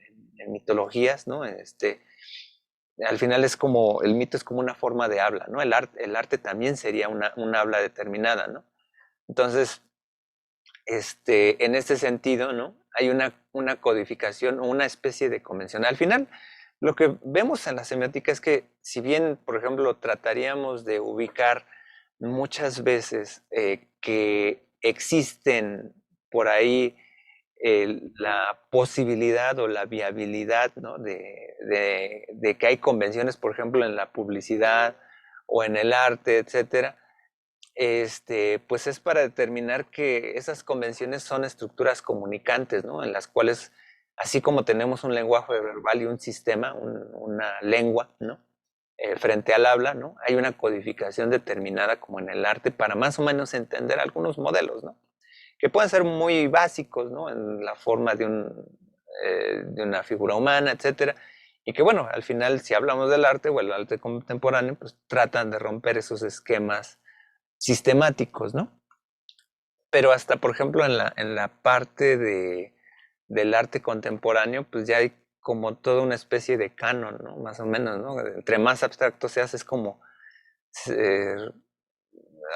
mitologías, ¿no? Al final es como, el mito es como una forma de habla, ¿no? El arte también sería una habla determinada, ¿no? Entonces, en este sentido, ¿no? Hay una codificación o una especie de convención. Al final, lo que vemos en la semiótica es que, si bien, por ejemplo, trataríamos de ubicar muchas veces que existen por ahí la posibilidad o la viabilidad, ¿no? de que hay convenciones, por ejemplo, en la publicidad o en el arte, etcétera, pues es para determinar que esas convenciones son estructuras comunicantes, ¿no? En las cuales, así como tenemos un lenguaje verbal y un sistema, una lengua, ¿no? Frente al habla, ¿no? Hay una codificación determinada como en el arte para más o menos entender algunos modelos, ¿no? Que pueden ser muy básicos, ¿no? En la forma de una figura humana, etcétera. Y que bueno, al final, si hablamos del arte o el arte contemporáneo, pues tratan de romper esos esquemas sistemáticos, ¿no? Pero hasta, por ejemplo, en la parte del arte contemporáneo, pues ya hay como toda una especie de canon, ¿no? Más o menos, ¿no? Entre más abstracto se hace, es como, eh,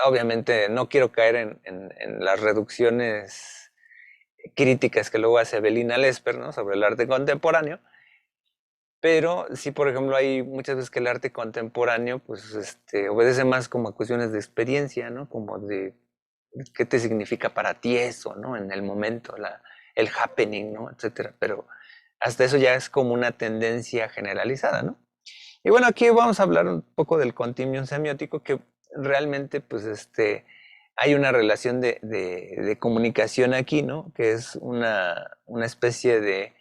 obviamente, no quiero caer en las reducciones críticas que luego hace Evelina Lesper, ¿no? Sobre el arte contemporáneo, pero sí, por ejemplo, hay muchas veces que el arte contemporáneo, pues, obedece más como a cuestiones de experiencia, ¿no? Como de qué te significa para ti eso, ¿no? En el momento, el happening, ¿no? Etcétera. Pero hasta eso ya es como una tendencia generalizada, ¿no? Y bueno, aquí vamos a hablar un poco del continuum semiótico, que realmente, pues, hay una relación de comunicación aquí, ¿no? Que es una especie de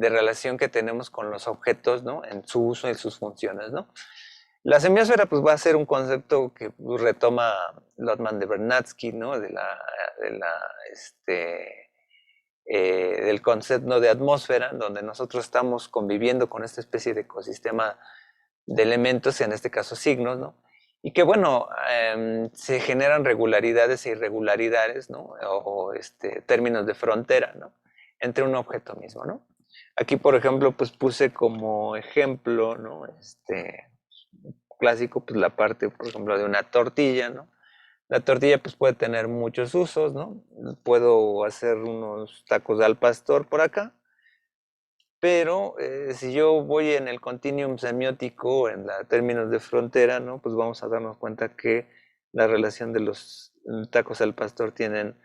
relación que tenemos con los objetos, ¿no? En su uso y sus funciones, ¿no? La semiósfera, pues, va a ser un concepto que retoma Lotman de Vernadsky, ¿no? Del concepto de atmósfera, donde nosotros estamos conviviendo con esta especie de ecosistema de elementos, en este caso signos, ¿no? Y que, bueno, se generan regularidades e irregularidades, ¿no? O términos de frontera, ¿no? Entre un objeto mismo, ¿no? Aquí, por ejemplo, pues puse como ejemplo, ¿no? Clásico, pues la parte, por ejemplo, de una tortilla, ¿no? La tortilla pues puede tener muchos usos, ¿no? Puedo hacer unos tacos al pastor por acá, pero si yo voy en el continuum semiótico, en términos de frontera, ¿no? Pues vamos a darnos cuenta que la relación de los tacos al pastor tienen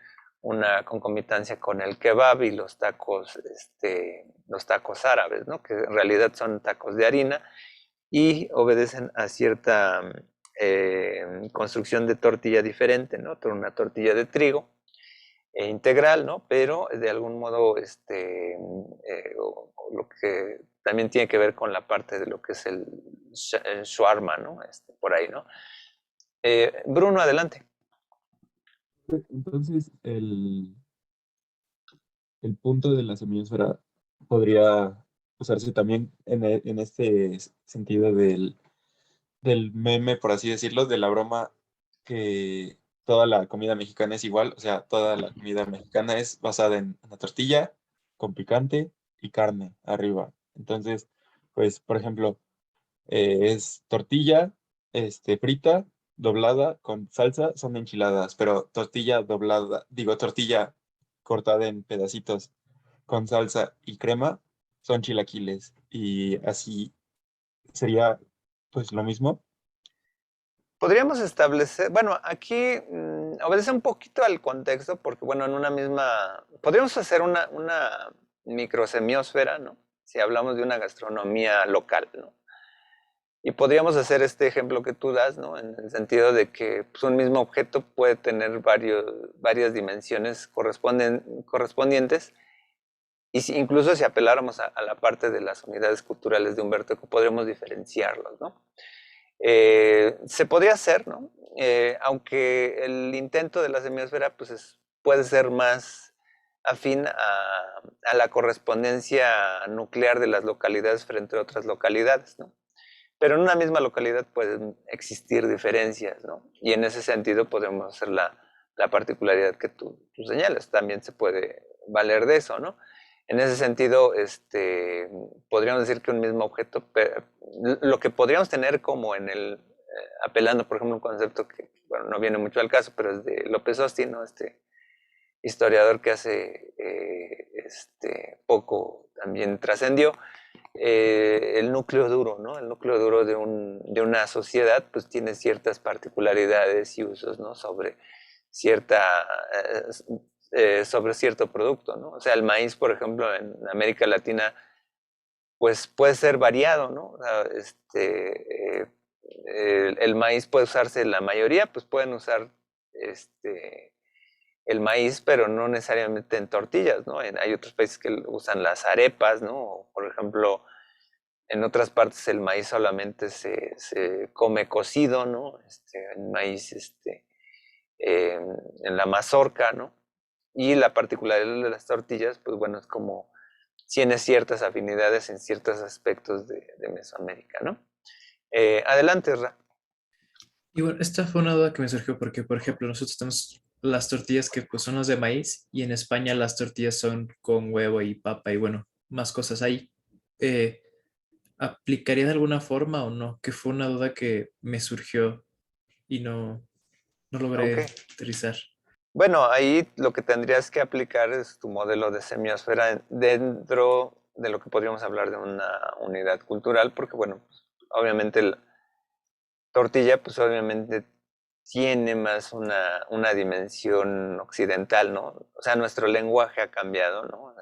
una concomitancia con el kebab y los tacos árabes, ¿no? Que en realidad son tacos de harina y obedecen a cierta construcción de tortilla diferente, ¿no? Una tortilla de trigo integral, ¿no? Pero de algún modo, o lo que también tiene que ver con la parte de lo que es el shawarma, ¿no? Por ahí, ¿no? Bruno, adelante. Entonces, el punto de la semiosfera podría usarse también en este sentido del meme, por así decirlo, de la broma que toda la comida mexicana es igual, o sea, toda la comida mexicana es basada en una tortilla con picante y carne arriba. Entonces, pues, por ejemplo, es tortilla, frita, doblada con salsa, son enchiladas, pero tortilla doblada, digo, tortilla cortada en pedacitos con salsa y crema, son chilaquiles. Y así sería, pues, lo mismo. Podríamos establecer, bueno, aquí obedece un poquito al contexto, porque bueno, en una misma, podríamos hacer una microsemiósfera, ¿no? Si hablamos de una gastronomía local, ¿no? Y podríamos hacer este ejemplo que tú das, ¿no? En el sentido de que pues, un mismo objeto puede tener varias dimensiones correspondientes, y incluso si apeláramos a la parte de las unidades culturales de Humberto Eco, podríamos diferenciarlos, ¿no? Se podría hacer, ¿no? Aunque el intento de la semiosfera pues puede ser más afín a la correspondencia nuclear de las localidades frente a otras localidades, ¿no? Pero en una misma localidad pueden existir diferencias, ¿no? Y en ese sentido podemos hacer la particularidad que tú señalas. También se puede valer de eso, ¿no? En ese sentido, podríamos decir que un mismo objeto, lo que podríamos tener como en apelando, por ejemplo, un concepto que, bueno, no viene mucho al caso, pero es de López Hosti, ¿no? Este historiador que hace poco también trascendió, el núcleo duro, ¿no? El núcleo duro de una sociedad, pues tiene ciertas particularidades y usos, ¿no? Cierta, sobre cierto producto, ¿no? O sea, el maíz, por ejemplo, en América Latina, pues puede ser variado, ¿no? O sea, el maíz puede usarse, la mayoría, pues pueden usar el maíz, pero no necesariamente en tortillas, ¿no? Hay otros países que usan las arepas, ¿no? O, por ejemplo, en otras partes el maíz solamente se come cocido, ¿no? El maíz eh, en la mazorca, ¿no? Y la particularidad de las tortillas, pues bueno, es como tiene ciertas afinidades en ciertos aspectos de Mesoamérica, ¿no? Adelante, Ra. Y bueno, esta fue una duda que me surgió porque, por ejemplo, nosotros tenemos las tortillas que pues son las de maíz y en España las tortillas son con huevo y papa y bueno, más cosas ahí. Eh, ¿Aplicaría de alguna forma o no? Que fue una duda que me surgió y no Ok. logré aterrizar. Bueno, ahí lo que tendrías que aplicar es tu modelo de semiosfera dentro de lo que podríamos hablar de una unidad cultural, porque bueno, pues, obviamente la tortilla, pues obviamente tiene más una dimensión occidental, ¿no? O sea, nuestro lenguaje ha cambiado, ¿no?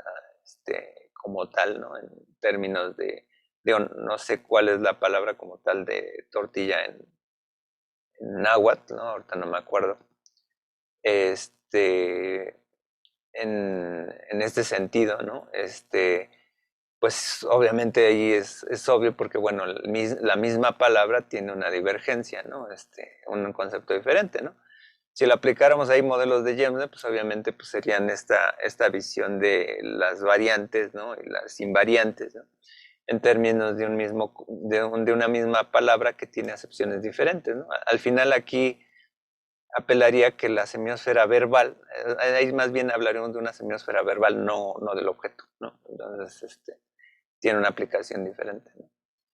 Como tal, ¿no? En términos no sé cuál es la palabra como tal de tortilla en náhuatl, ¿no? Ahorita no me acuerdo. Este, en este sentido, ¿no? Pues obviamente ahí es obvio porque, bueno, la misma palabra tiene una divergencia, ¿no? Un concepto diferente, ¿no? Si lo aplicáramos ahí modelos de Jemsner, pues obviamente pues serían esta visión de las variantes, ¿no? Y las invariantes, ¿no? En términos de una misma palabra que tiene acepciones diferentes, ¿no? Al final aquí apelaría que la semiosfera verbal, ahí más bien hablaríamos de una semiosfera verbal, no del objeto, ¿no? Entonces, tiene una aplicación diferente, ¿no?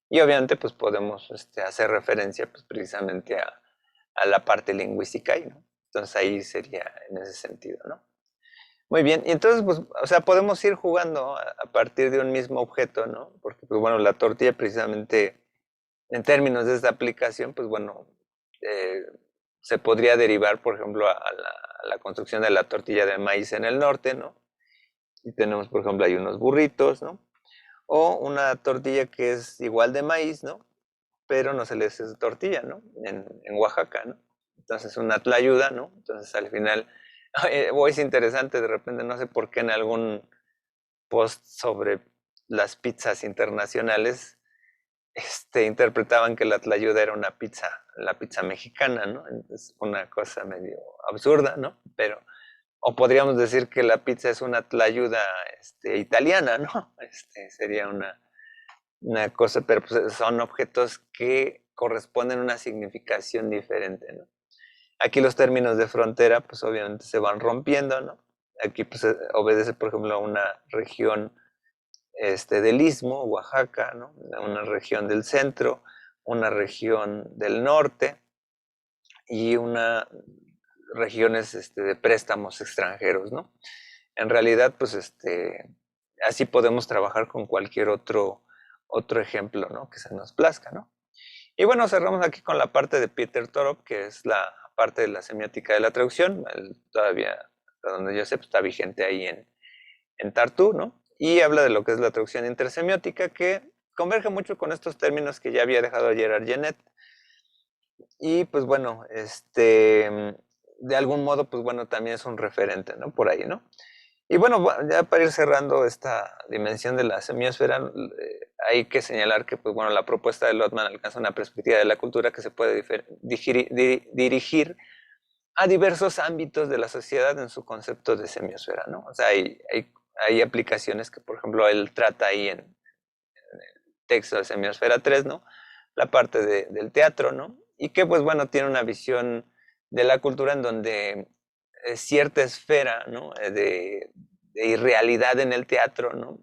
Y obviamente, pues podemos hacer referencia pues, precisamente a la parte lingüística ahí, ¿no? Entonces ahí sería en ese sentido, ¿no? Muy bien, y entonces, pues, o sea, podemos ir jugando a partir de un mismo objeto, ¿no? Porque, pues, bueno, la tortilla precisamente, en términos de esta aplicación, pues, bueno, eh, se podría derivar, por ejemplo, a la construcción de la tortilla de maíz en el norte, ¿no? Y tenemos, por ejemplo, hay unos burritos, ¿no? O una tortilla que es igual de maíz, ¿no? Pero no se le hace tortilla, ¿no? En Oaxaca, ¿no? Entonces una tlayuda, ¿no? Entonces al final, hoy es interesante, de repente no sé por qué en algún post sobre las pizzas internacionales, interpretaban que la tlayuda era una pizza la pizza mexicana, ¿no? Es una cosa medio absurda, ¿no? Pero, o podríamos decir que la pizza es una tlayuda italiana, ¿no? Sería una cosa, pero pues son objetos que corresponden a una significación diferente, ¿no? Aquí los términos de frontera, pues obviamente se van rompiendo, ¿no? Aquí pues obedece, por ejemplo, a una región del Istmo, Oaxaca, ¿no? Una región del centro, una región del norte y una regiones de préstamos extranjeros, ¿no? En realidad, pues así podemos trabajar con cualquier otro ejemplo, ¿no? Que se nos plazca, ¿no? Y bueno, cerramos aquí con la parte de Peter Torop, que es la parte de la semiótica de la traducción. Todavía, hasta donde yo sé, pues, está vigente ahí en Tartu, ¿no? Y habla de lo que es la traducción intersemiótica, que converge mucho con estos términos que ya había dejado Gerard Genet. Y pues bueno, de algún modo, pues bueno, también es un referente, ¿no? Por ahí, ¿no? Y bueno, ya para ir cerrando esta dimensión de la semiosfera, hay que señalar que, pues bueno, la propuesta de Lotman alcanza una perspectiva de la cultura que se puede dirigir a diversos ámbitos de la sociedad en su concepto de semiosfera, ¿no? O sea, hay aplicaciones que, por ejemplo, él trata ahí en el texto de Semiosfera 3, ¿no? La parte del teatro, ¿no? Y que, pues bueno, tiene una visión de la cultura en donde cierta esfera, ¿no? de irrealidad en el teatro, ¿no?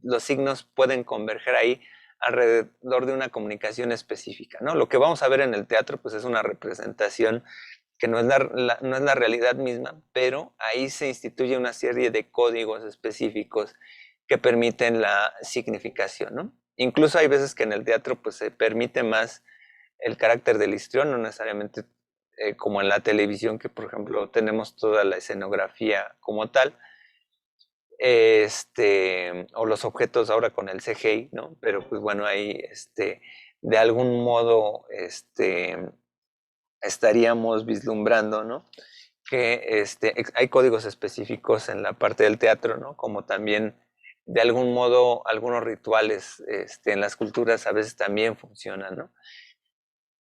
Los signos pueden converger ahí alrededor de una comunicación específica, ¿no? Lo que vamos a ver en el teatro, pues es una representación que no es no es la realidad misma, pero ahí se instituye una serie de códigos específicos que permiten la significación, ¿no? Incluso hay veces que en el teatro pues se permite más el carácter del histrión, no necesariamente como en la televisión, que por ejemplo tenemos toda la escenografía como tal, o los objetos ahora con el CGI, ¿no? Pero pues bueno, ahí de algún modo estaríamos vislumbrando, ¿no? Que hay códigos específicos en la parte del teatro, ¿no? Como también, de algún modo, algunos rituales en las culturas a veces también funcionan, ¿no?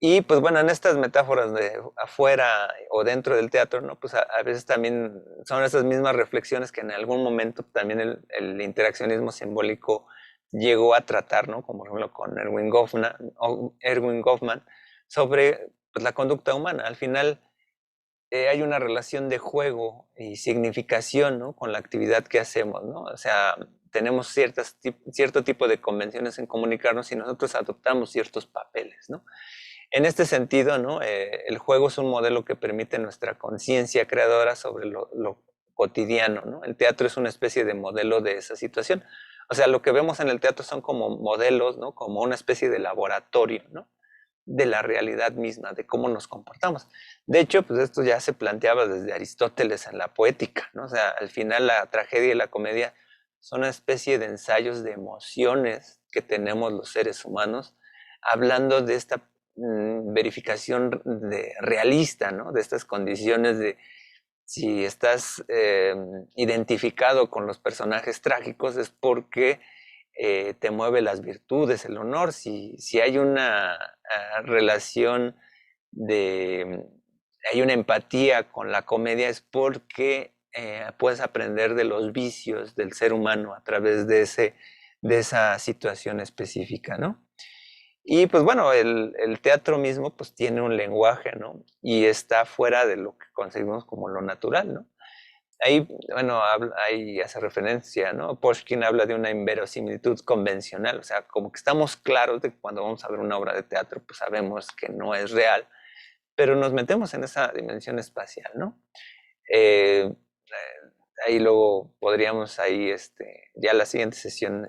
Y pues bueno, en estas metáforas de afuera o dentro del teatro, ¿no? Pues a veces también son esas mismas reflexiones que en algún momento también el interaccionismo simbólico llegó a tratar, ¿no? Como por ejemplo con Erwin Goffman sobre pues, la conducta humana. Al final hay una relación de juego y significación, ¿no? Con la actividad que hacemos, ¿no? O sea, tenemos cierto tipo de convenciones en comunicarnos y nosotros adoptamos ciertos papeles, ¿no? En este sentido, ¿no? El juego es un modelo que permite nuestra conciencia creadora sobre lo cotidiano, ¿no? El teatro es una especie de modelo de esa situación. O sea, lo que vemos en el teatro son como modelos, ¿no? Como una especie de laboratorio, ¿no? De la realidad misma, de cómo nos comportamos. De hecho, pues esto ya se planteaba desde Aristóteles en la poética, ¿no? O sea, al final la tragedia y la comedia son una especie de ensayos de emociones que tenemos los seres humanos, hablando de esta verificación realista, ¿no? De estas condiciones de si estás identificado con los personajes trágicos es porque te mueve las virtudes, el honor. Si hay una relación hay una empatía con la comedia es porque puedes aprender de los vicios del ser humano a través de esa situación específica, ¿no? Y pues bueno, el teatro mismo pues tiene un lenguaje, ¿no? Y está fuera de lo que concebimos como lo natural, ¿no? Ahí, bueno, ahí hace referencia, ¿no? Pushkin habla de una inverosimilitud convencional, o sea, como que estamos claros de que cuando vamos a ver una obra de teatro, pues sabemos que no es real, pero nos metemos en esa dimensión espacial, ¿no? Ahí luego podríamos, ya la siguiente sesión,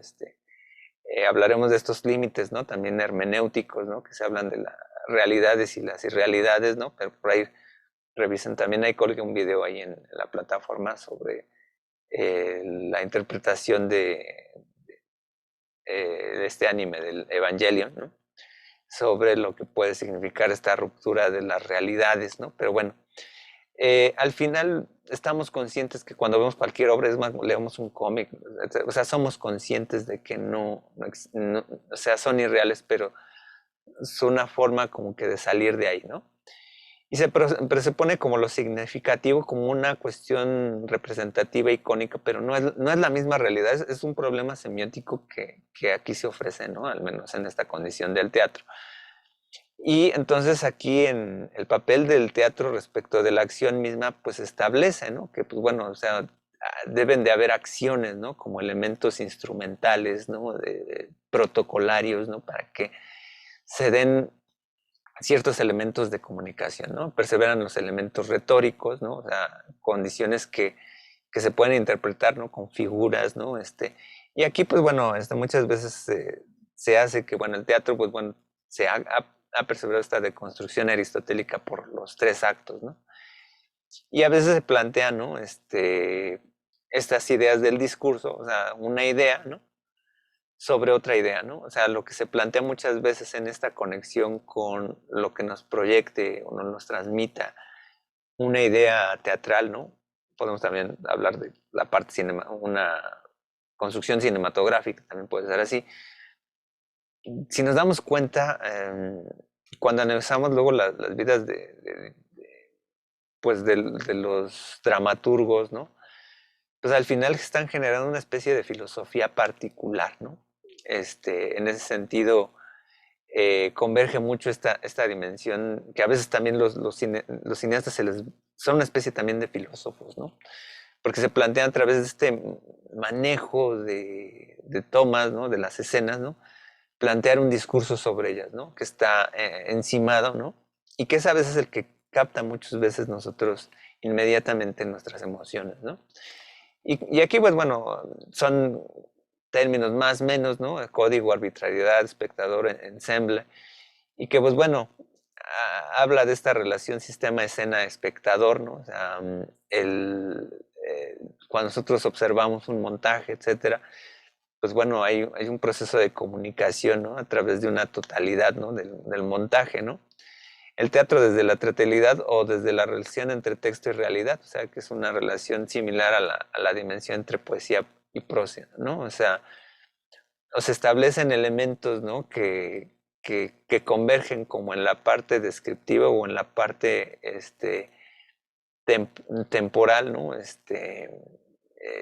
hablaremos de estos límites, ¿no? También hermenéuticos, ¿no? Que se hablan de las realidades y las irrealidades, ¿no? Pero por ahí revisen también, ahí colgué un video ahí en la plataforma sobre la interpretación de este anime del Evangelion, ¿no? Sobre lo que puede significar esta ruptura de las realidades, ¿no? Pero bueno, al final estamos conscientes que cuando vemos cualquier obra, es más, leemos un cómic, o sea, somos conscientes de que no, o sea, son irreales, pero es una forma como que de salir de ahí, ¿no? Y se presupone como lo significativo, como una cuestión representativa, icónica, pero no es la misma realidad, es un problema semiótico que aquí se ofrece, ¿no? Al menos en esta condición del teatro. Y entonces aquí en el papel del teatro respecto de la acción misma, pues establece, ¿no? Que, pues bueno, o sea, deben de haber acciones, ¿no? Como elementos instrumentales, ¿no? De protocolarios, ¿no? Para que se den ciertos elementos de comunicación, ¿no? Perseveran los elementos retóricos, ¿no? O sea, condiciones que se pueden interpretar, ¿no? Con figuras, ¿no? Y aquí, pues bueno, muchas veces se hace que, bueno, el teatro, pues bueno, se ha perseverado esta deconstrucción aristotélica por los 3 actos, ¿no? Y a veces se plantean, ¿no? Estas ideas del discurso, o sea, una idea, ¿no? Sobre otra idea, ¿no? O sea, lo que se plantea muchas veces en esta conexión con lo que nos proyecte o nos transmita una idea teatral, ¿no? Podemos también hablar de la parte una construcción cinematográfica, también puede ser así. Si nos damos cuenta, cuando analizamos luego las vidas pues de los dramaturgos, ¿no? Pues al final están generando una especie de filosofía particular, ¿no? En ese sentido, converge mucho esta dimensión, que a veces también los cineastas son una especie también de filósofos, ¿no? Porque se plantean a través de este manejo de tomas, ¿no? De las escenas, ¿no? Plantear un discurso sobre ellas, ¿no? Que está encimado, ¿no? Y que es a veces el que capta muchas veces nosotros inmediatamente nuestras emociones, ¿no? Y aquí, pues bueno, son términos más o menos, ¿no? Código, arbitrariedad, espectador, ensemble, y que, pues bueno, habla de esta relación sistema, escena, espectador, ¿no? O sea, cuando nosotros observamos un montaje, etcétera, pues bueno, hay un proceso de comunicación, ¿no? A través de una totalidad, ¿no? Del montaje, ¿no? El teatro desde la teatralidad o desde la relación entre texto y realidad, o sea, que es una relación similar a la dimensión entre poesía y prosa, ¿no? O sea, se establecen elementos, ¿no? Que convergen como en la parte descriptiva o en la parte temporal, ¿no?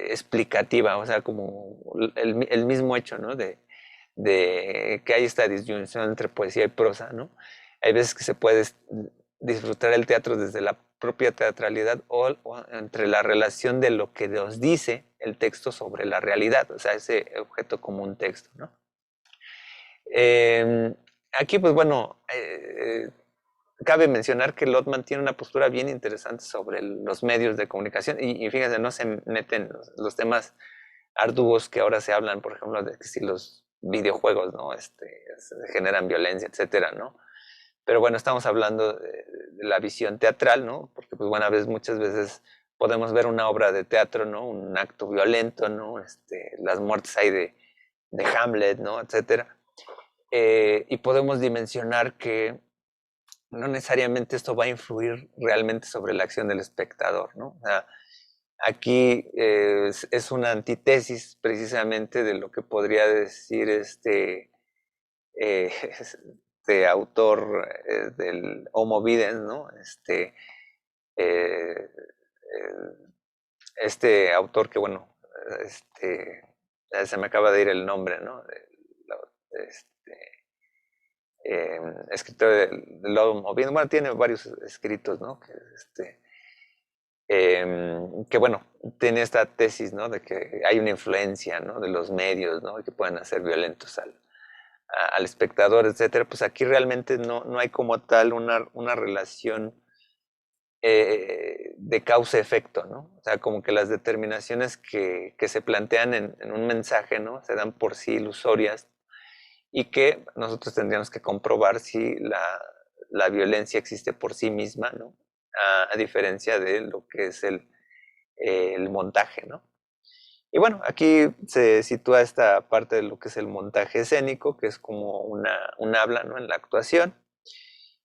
Explicativa, o sea, como el mismo hecho, ¿no? De que hay esta disyunción entre poesía y prosa, ¿no? Hay veces que se puede disfrutar el teatro desde la propia teatralidad o entre la relación de lo que nos dice el texto sobre la realidad, o sea, ese objeto como un texto, ¿no? Aquí, pues bueno, cabe mencionar que Lotman tiene una postura bien interesante sobre los medios de comunicación y fíjense, no se meten los temas arduos que ahora se hablan, por ejemplo, de que si los videojuegos, ¿no? Generan violencia, etcétera, ¿no? Pero bueno, estamos hablando de la visión teatral, ¿no? Porque, pues bueno, muchas veces podemos ver una obra de teatro, ¿no? Un acto violento, ¿no? Las muertes ahí de Hamlet, ¿no? Etcétera. Y podemos dimensionar que no necesariamente esto va a influir realmente sobre la acción del espectador, ¿no? O sea, aquí es una antítesis precisamente de lo que podría decir eh, autor del Homo Videns, ¿no? Eh, autor que, bueno, se me acaba de ir el nombre, ¿no? Escritor del Homo Videns, bueno, tiene varios escritos, ¿no? Que bueno, tiene esta tesis, ¿no? De que hay una influencia, ¿no? De los medios, ¿no? Que pueden hacer violentos al espectador, etcétera. Pues aquí realmente no hay como tal una relación de causa-efecto, ¿no? O sea, como que las determinaciones que se plantean en un mensaje, ¿no? Se dan por sí ilusorias y que nosotros tendríamos que comprobar si la violencia existe por sí misma, ¿no? A diferencia de lo que es el montaje, ¿no? Y bueno, aquí se sitúa esta parte de lo que es el montaje escénico, que es como un habla, ¿no? En la actuación.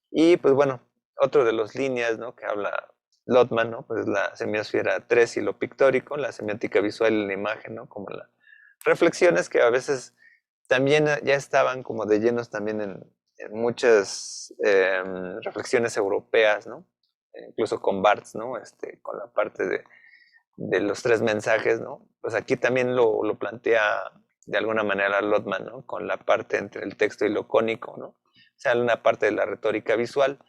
Y pues bueno, otro de las líneas, ¿no? Que habla Lotman, ¿no? Pues la semiosfera 3 y lo pictórico, la semiótica visual y la imagen, ¿no? Como las reflexiones que a veces también ya estaban como de llenos también muchas reflexiones europeas, ¿no? Incluso con Barthes, ¿no? Con la parte de los tres mensajes, ¿no? Pues aquí también lo plantea de alguna manera Lotman, ¿no? Con la parte entre el texto y lo cónico, ¿no? O sea, una parte de la retórica visual.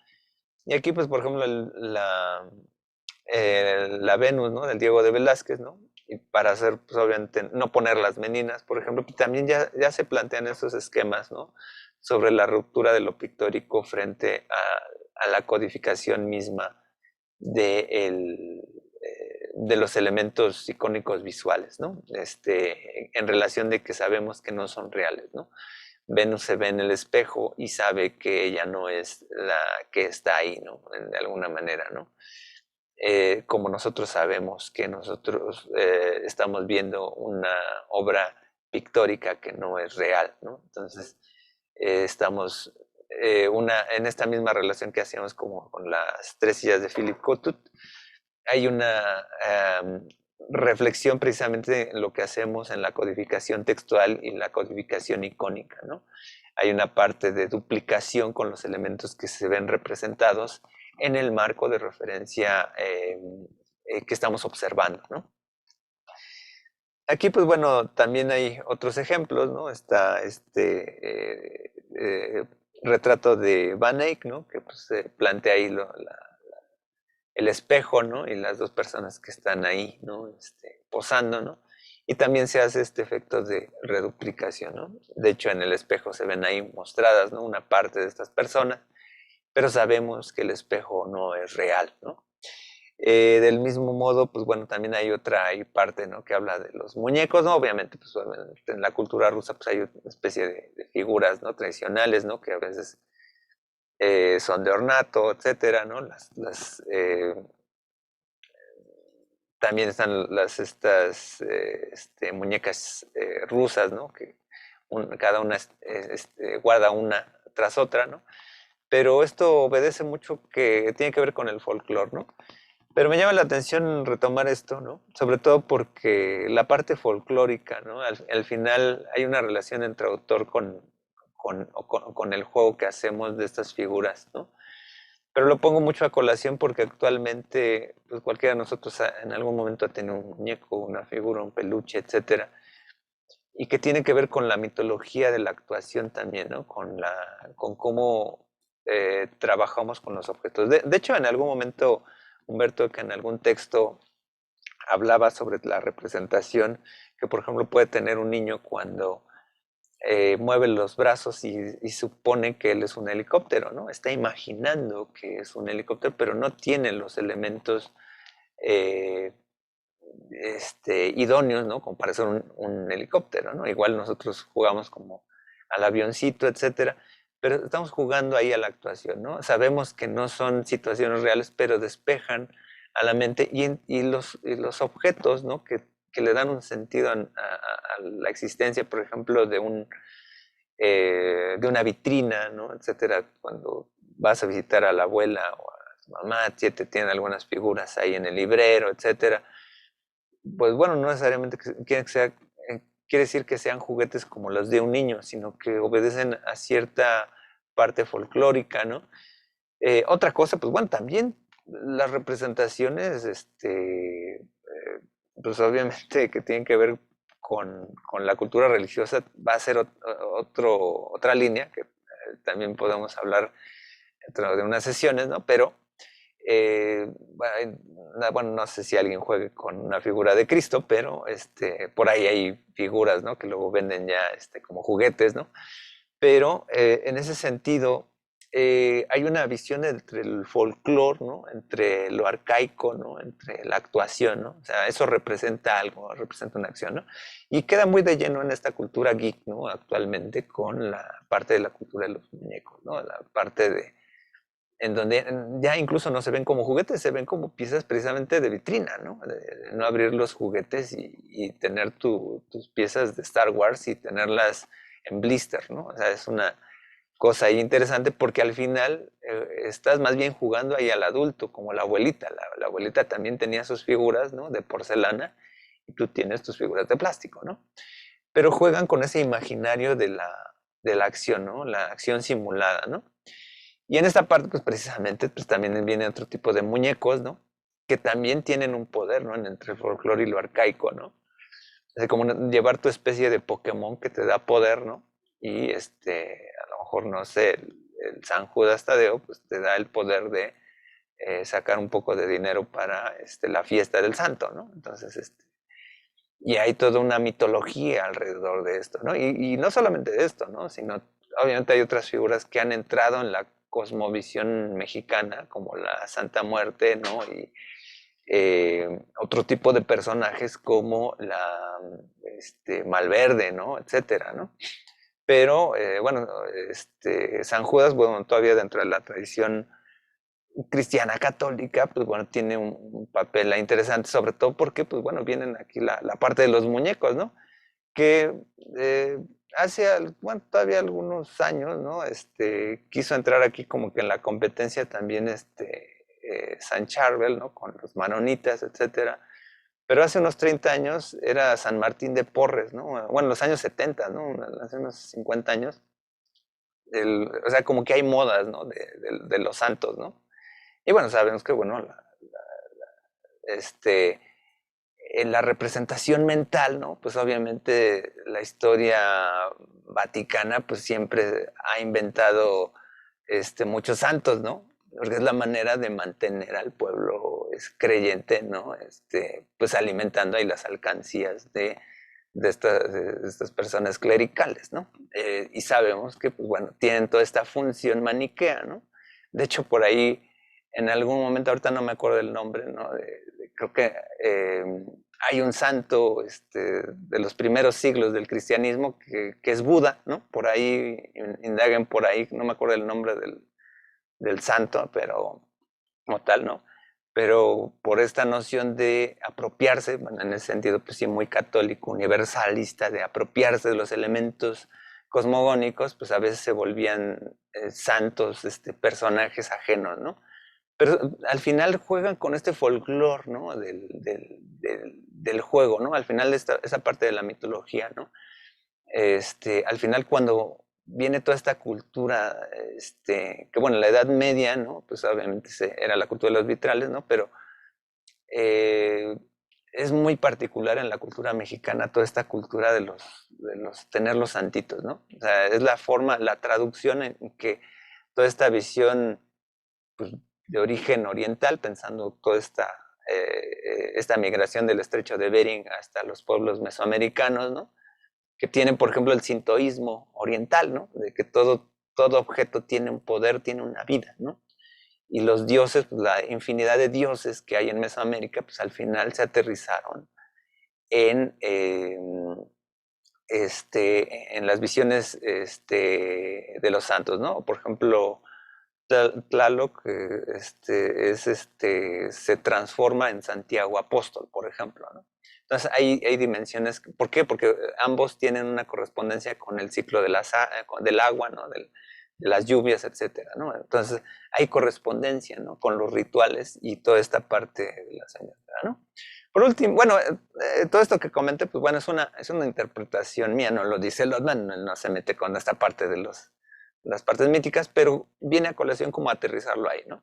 Y aquí, pues, por ejemplo, la Venus, ¿no? Del Diego de Velázquez, ¿no? Y para hacer, pues, obviamente, no poner las meninas, por ejemplo, también ya se plantean esos esquemas, ¿no? Sobre la ruptura de lo pictórico frente a la codificación misma de, de los elementos icónicos visuales, ¿no? En relación de que sabemos que no son reales, ¿no? Venus se ve en el espejo y sabe que ella no es la que está ahí, ¿no? De alguna manera, ¿no? Como nosotros sabemos que nosotros estamos viendo una obra pictórica que no es real, ¿no? Entonces, estamos en esta misma relación que hacíamos como con las tres sillas de Philip Cotut, hay una reflexión precisamente en lo que hacemos en la codificación textual y la codificación icónica, ¿no? Hay una parte de duplicación con los elementos que se ven representados en el marco de referencia que estamos observando, ¿no? Aquí, pues bueno, también hay otros ejemplos, ¿no? Está retrato de Van Eyck, ¿no? Que pues, plantea ahí el espejo, ¿no? Y las dos personas que están ahí, ¿no? Posando, ¿no? Y también se hace este efecto de reduplicación, ¿no? De hecho, en el espejo se ven ahí mostradas, ¿no? Una parte de estas personas, pero sabemos que el espejo no es real, ¿no? Del mismo modo, pues bueno, también hay parte, ¿no? Que habla de los muñecos, ¿no? Obviamente, pues en la cultura rusa, pues hay una especie de figuras, ¿no? Tradicionales, ¿no? Que a veces son de ornato, etcétera, ¿no? También están estas muñecas rusas, ¿no? Que cada una guarda una tras otra, ¿no? Pero esto obedece mucho que tiene que ver con el folclore, ¿no? Pero me llama la atención retomar esto, ¿no? Sobre todo porque la parte folclórica, ¿no? Al final hay una relación entre autor con el juego que hacemos de estas figuras, ¿no? Pero lo pongo mucho a colación porque actualmente pues cualquiera de nosotros en algún momento ha tenido un muñeco, una figura, un peluche, etcétera, y que tiene que ver con la mitología de la actuación también, ¿no? Con cómo trabajamos con los objetos. De hecho, en algún momento, Humberto, que en algún texto hablaba sobre la representación que, por ejemplo, puede tener un niño cuando mueve los brazos y supone que él es un helicóptero, ¿no? Está imaginando que es un helicóptero, pero no tiene los elementos eh, idóneos, ¿no? Como para ser un helicóptero, ¿no? Igual nosotros jugamos como al avioncito, etcétera, pero estamos jugando ahí a la actuación, ¿no? Sabemos que no son situaciones reales, pero despejan a la mente y los objetos, ¿no? Que le dan un sentido a la existencia, por ejemplo, de una vitrina, ¿no? Etcétera, cuando vas a visitar a la abuela o a su mamá, te tienen algunas figuras ahí en el librero, etcétera. Pues bueno, no necesariamente quiere decir que sean juguetes como los de un niño, sino que obedecen a cierta parte folclórica, ¿no? Otra cosa, pues bueno, también las representaciones, pues obviamente que tienen que ver con la cultura religiosa, va a ser otra línea que también podemos hablar dentro de unas sesiones, ¿no? Pero bueno, no sé si alguien juegue con una figura de Cristo, pero por ahí hay figuras, ¿no? Que luego venden ya como juguetes, ¿no? Pero en ese sentido hay una visión entre el folclore, ¿no? Entre lo arcaico, ¿no? Entre la actuación, ¿no? O sea, eso representa algo, representa una acción, ¿no? Y queda muy de lleno en esta cultura geek, ¿no? Actualmente con la parte de la cultura de los muñecos, ¿no? La parte en donde ya incluso no se ven como juguetes, se ven como piezas precisamente de vitrina, ¿no? De no abrir los juguetes y tener tus piezas de Star Wars y tenerlas en blister, ¿no? O sea, es una cosa ahí interesante porque al final estás más bien jugando ahí al adulto, como la abuelita. La abuelita también tenía sus figuras, ¿no? De porcelana y tú tienes tus figuras de plástico, ¿no? Pero juegan con ese imaginario de la acción, ¿no? La acción simulada, ¿no? Y en esta parte, pues precisamente, pues también viene otro tipo de muñecos, ¿no? Que también tienen un poder, ¿no? Entre el folclore y lo arcaico, ¿no? Es como llevar tu especie de Pokémon que te da poder, ¿no? Y a lo mejor, no sé, el San Judas Tadeo, pues te da el poder de sacar un poco de dinero para la fiesta del santo, ¿no? Entonces, y hay toda una mitología alrededor de esto, ¿no? Y no solamente de esto, ¿no? Sino, obviamente hay otras figuras que han entrado en la cosmovisión mexicana, como la Santa Muerte, ¿no? Y otro tipo de personajes como la Malverde, ¿no? Etcétera, ¿no? Pero, bueno, San Judas, bueno, todavía dentro de la tradición cristiana católica, pues bueno, tiene un papel interesante, sobre todo porque, pues bueno, vienen aquí la parte de los muñecos, ¿no? Que hace, bueno, todavía algunos años, ¿no? Quiso entrar aquí como que en la competencia también San Charbel, ¿no? Con los manonitas, etcétera. Pero hace unos 30 años era San Martín de Porres, ¿no? Bueno, en los años 70, ¿no? Hace unos 50 años. O sea, como que hay modas, ¿no? De los santos, ¿no? Y bueno, sabemos que, bueno, en la representación mental, ¿no? Pues obviamente la historia vaticana, pues siempre ha inventado muchos santos, ¿no? Porque es la manera de mantener al pueblo creyente, ¿no? Pues alimentando ahí las alcancías de estas personas clericales, ¿no? Y sabemos que, pues bueno, tienen toda esta función maniquea, ¿no? De hecho, por ahí, en algún momento, ahorita no me acuerdo el nombre, ¿no? Creo que hay un santo de los primeros siglos del cristianismo que es Buda, ¿no? Por ahí, indaguen por ahí, no me acuerdo el nombre del santo, pero como tal, ¿no? Pero por esta noción de apropiarse, bueno, en ese sentido, pues sí, muy católico, universalista, de apropiarse de los elementos cosmogónicos, pues a veces se volvían santos, personajes ajenos, ¿no? Pero al final juegan con este folclore, ¿no? Del juego, ¿no? Al final esa parte de la mitología, ¿no? Al final cuando viene toda esta cultura, que bueno, en la Edad Media, ¿no? Pues obviamente era la cultura de los vitrales, ¿no? Pero eh, es muy particular en la cultura mexicana toda esta cultura de los tener los santitos, ¿no? O sea, es la forma, la traducción en que toda esta visión, pues, de origen oriental, pensando toda esta migración del estrecho de Bering hasta los pueblos mesoamericanos, ¿no? Que tienen, por ejemplo, el sintoísmo oriental, ¿no? De que todo objeto tiene un poder, tiene una vida, ¿no? Y los dioses, pues, la infinidad de dioses que hay en Mesoamérica, pues al final se aterrizaron en, en las visiones de los santos, ¿no? Por ejemplo, Tlaloc se transforma en Santiago Apóstol, por ejemplo, ¿no? Entonces hay dimensiones. ¿Por qué? Porque ambos tienen una correspondencia con el ciclo del agua, ¿no? De las lluvias, etcétera, ¿no? Entonces hay correspondencia, ¿no? Con los rituales y toda esta parte de la señora, ¿no? Por último, bueno, todo esto que comenté, pues bueno, es una interpretación mía, no lo dice Lotman, no se mete con esta parte de las partes míticas, pero viene a colación como aterrizarlo ahí, ¿no?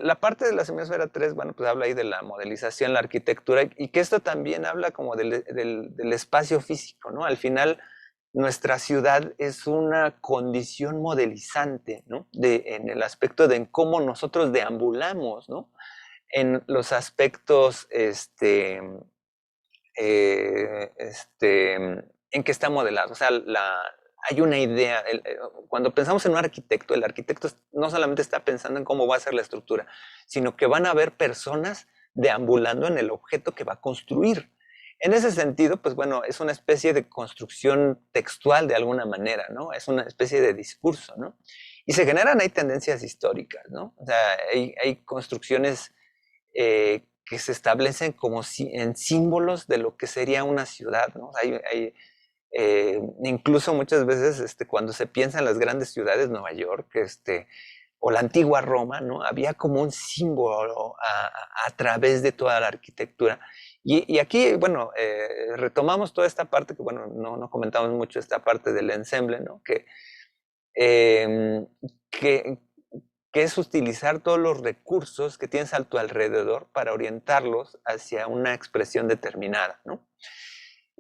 La parte de la semiosfera 3, bueno, pues habla ahí de la modelización, la arquitectura, y que esto también habla como del espacio físico, ¿no? Al final, nuestra ciudad es una condición modelizante, ¿no? En el aspecto de en cómo nosotros deambulamos, ¿no? En los aspectos, en que está modelado. O sea, hay una idea. Cuando pensamos en un arquitecto, el arquitecto no solamente está pensando en cómo va a ser la estructura, sino que van a haber personas deambulando en el objeto que va a construir. En ese sentido, pues bueno, es una especie de construcción textual de alguna manera, ¿no? Es una especie de discurso, ¿no? Y se generan ahí tendencias históricas, ¿no? O sea, hay construcciones que se establecen como en símbolos de lo que sería una ciudad, ¿no? Incluso muchas veces cuando se piensa en las grandes ciudades, Nueva York, o la antigua Roma, ¿no? Había como un símbolo a través de toda la arquitectura. Y aquí, bueno, retomamos toda esta parte que, bueno, no comentamos mucho esta parte del ensemble, ¿no? Em, que, que es utilizar todos los recursos que tienes a tu alrededor para orientarlos hacia una expresión determinada, ¿no?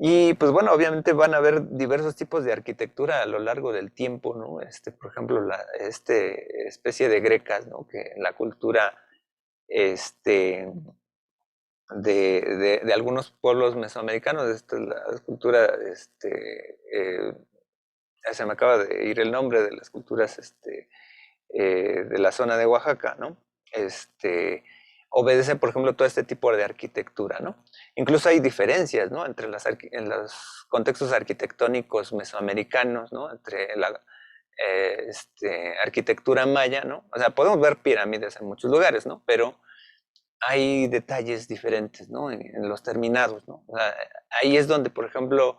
Y pues bueno, obviamente van a haber diversos tipos de arquitectura a lo largo del tiempo, ¿no? Por ejemplo, especie de grecas, ¿no? Que la cultura este, de algunos pueblos mesoamericanos, la cultura, se me acaba de ir el nombre de las culturas de la zona de Oaxaca, ¿no? Obedece, por ejemplo, todo este tipo de arquitectura, ¿no? Incluso hay diferencias, ¿no? Entre en los contextos arquitectónicos mesoamericanos, ¿no? Entre la arquitectura maya, ¿no? O sea, podemos ver pirámides en muchos lugares, ¿no? Pero hay detalles diferentes, ¿no? En los terminados, ¿no? O sea, ahí es donde, por ejemplo,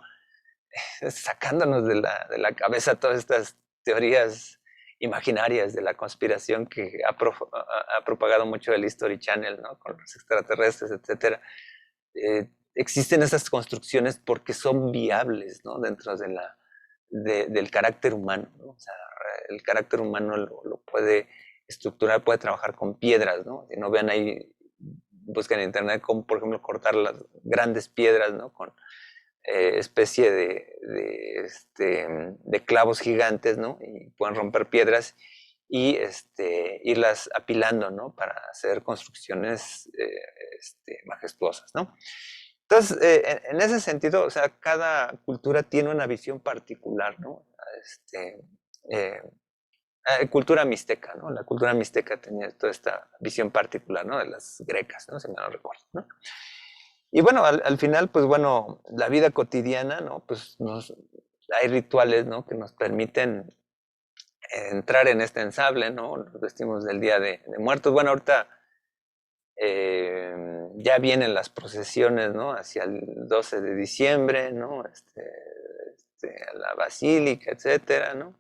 sacándonos de la cabeza todas estas teorías imaginarias de la conspiración que ha propagado mucho el History Channel, ¿no? Con los extraterrestres, etcétera. Existen esas construcciones porque son viables, ¿no? Dentro del carácter humano, ¿no? O sea, el carácter humano lo puede estructurar, puede trabajar con piedras, ¿no? Si no vean ahí, buscan en internet cómo, por ejemplo, cortar las grandes piedras, ¿no? Con especie de clavos gigantes, ¿no? Y pueden romper piedras y irlas apilando, ¿no? Para hacer construcciones majestuosas, ¿no? Entonces, en ese sentido, o sea, cada cultura tiene una visión particular, ¿no? Eh, cultura mixteca, ¿no? La cultura mixteca tenía toda esta visión particular, ¿no? De las grecas, ¿no? Si me lo recuerdo, ¿no? Y bueno, al final, pues bueno, la vida cotidiana, ¿no? Pues hay rituales, ¿no? Que nos permiten entrar en este ensamble, ¿no? Nos vestimos del Día de Muertos. Bueno, ahorita ya vienen las procesiones, ¿no? Hacia el 12 de diciembre, ¿no? A la basílica, etcétera, ¿no?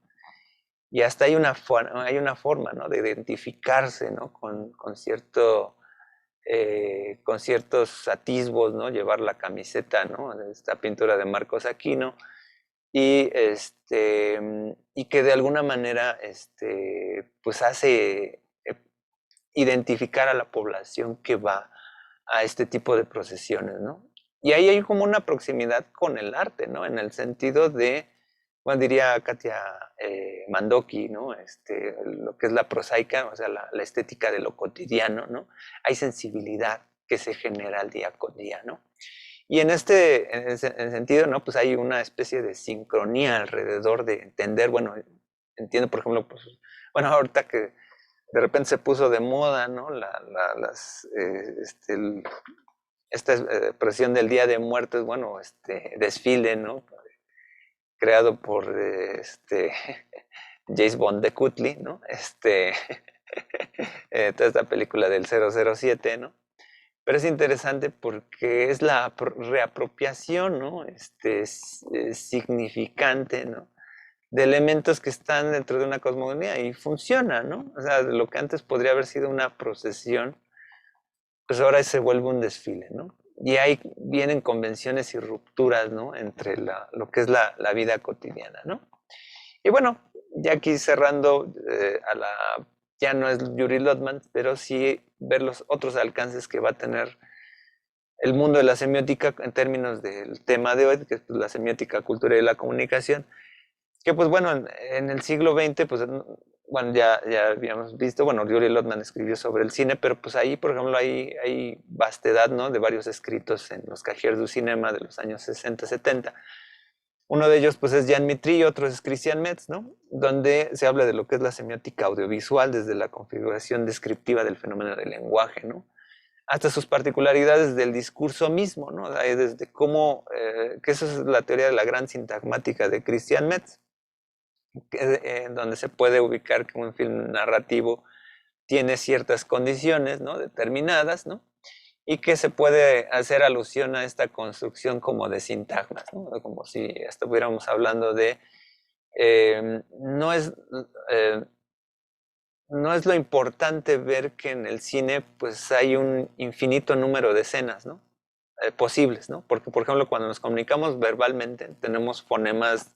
Y hasta hay una forma, ¿no? De identificarse, ¿no? Con ciertos atisbos, ¿no? Llevar la camiseta, ¿no? De esta pintura de Marcos Aquino y, y que de alguna manera pues hace identificar a la población que va a este tipo de procesiones, ¿no? Y ahí hay como una proximidad con el arte, ¿no? En el sentido de, bueno, diría Katia Mandoki, ¿no? Lo que es la prosaica, o sea, la estética de lo cotidiano, ¿no? Hay sensibilidad que se genera al día con día, ¿no? Y en ese sentido, ¿no? Pues hay una especie de sincronía alrededor de entender, bueno, entiendo, por ejemplo, pues, bueno, ahorita que de repente se puso de moda, ¿no? Esta expresión del Día de Muertos, bueno, desfile, ¿no? Creado por James Bond de Cutly, ¿no? Toda esta película del 007, ¿no? Pero es interesante porque es la reapropiación, ¿no? Significante, ¿no? De elementos que están dentro de una cosmogonía y funciona, ¿no? O sea, lo que antes podría haber sido una procesión, pues ahora se vuelve un desfile, ¿no? Y ahí vienen convenciones y rupturas, ¿no? Entre lo que es la vida cotidiana, ¿no? Y bueno, ya aquí cerrando ya no es Yuri Lotman, pero sí ver los otros alcances que va a tener el mundo de la semiótica en términos del tema de hoy, que es la semiótica cultural y la comunicación, que pues bueno, en el siglo XX, pues bueno, ya habíamos visto, bueno, Yuri Lotman escribió sobre el cine, pero pues ahí, por ejemplo, hay vastedad, ¿no? De varios escritos en los Cahiers du Cinema de los años 60, 70. Uno de ellos, pues, es Jean Mitry, otro es Christian Metz, ¿no? Donde se habla de lo que es la semiótica audiovisual desde la configuración descriptiva del fenómeno del lenguaje, ¿no? Hasta sus particularidades del discurso mismo, ¿no? Desde cómo, que esa es la teoría de la gran sintagmática de Christian Metz, donde se puede ubicar que un film narrativo tiene ciertas condiciones, ¿no? Determinadas, ¿no? Y que se puede hacer alusión a esta construcción como de sintagmas, ¿no? Como si estuviéramos hablando de, no es, eh, no es lo importante ver que en el cine pues hay un infinito número de escenas, ¿no? posibles, ¿no? Porque, por ejemplo, cuando nos comunicamos verbalmente, tenemos fonemas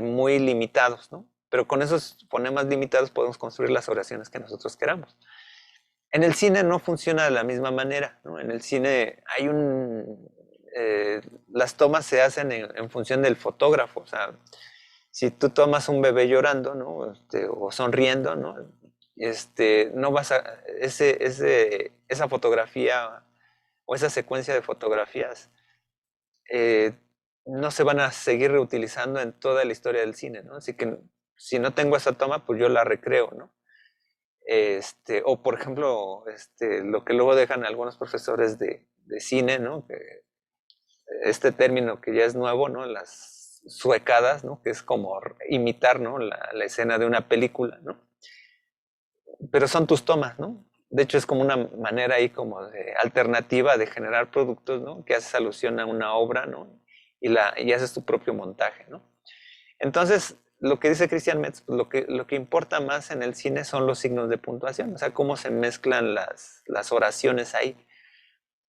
muy limitados, ¿no? Pero con esos fonemas limitados podemos construir las oraciones que nosotros queramos. En el cine no funciona de la misma manera, ¿no? En el cine hay las tomas se hacen en función del fotógrafo, o sea, si tú tomas un bebé llorando, ¿no? O sonriendo, ¿no? No vas a, esa fotografía o esa secuencia de fotografías eh, no se van a seguir reutilizando en toda la historia del cine, ¿no? Así que si no tengo esa toma, pues yo la recreo, ¿no? O por ejemplo, lo que luego dejan algunos profesores de cine, ¿no? Que este término que ya es nuevo, ¿no? Las suecadas, ¿no? Que es como imitar, ¿no? La escena de una película, ¿no? Pero son tus tomas, ¿no? De hecho, es como una manera ahí como de alternativa de generar productos, ¿no? Que haces alusión a una obra, ¿no? Y haces tu propio montaje, ¿no? Entonces, lo que dice Christian Metz, pues lo que importa más en el cine son los signos de puntuación, o sea, cómo se mezclan las oraciones ahí.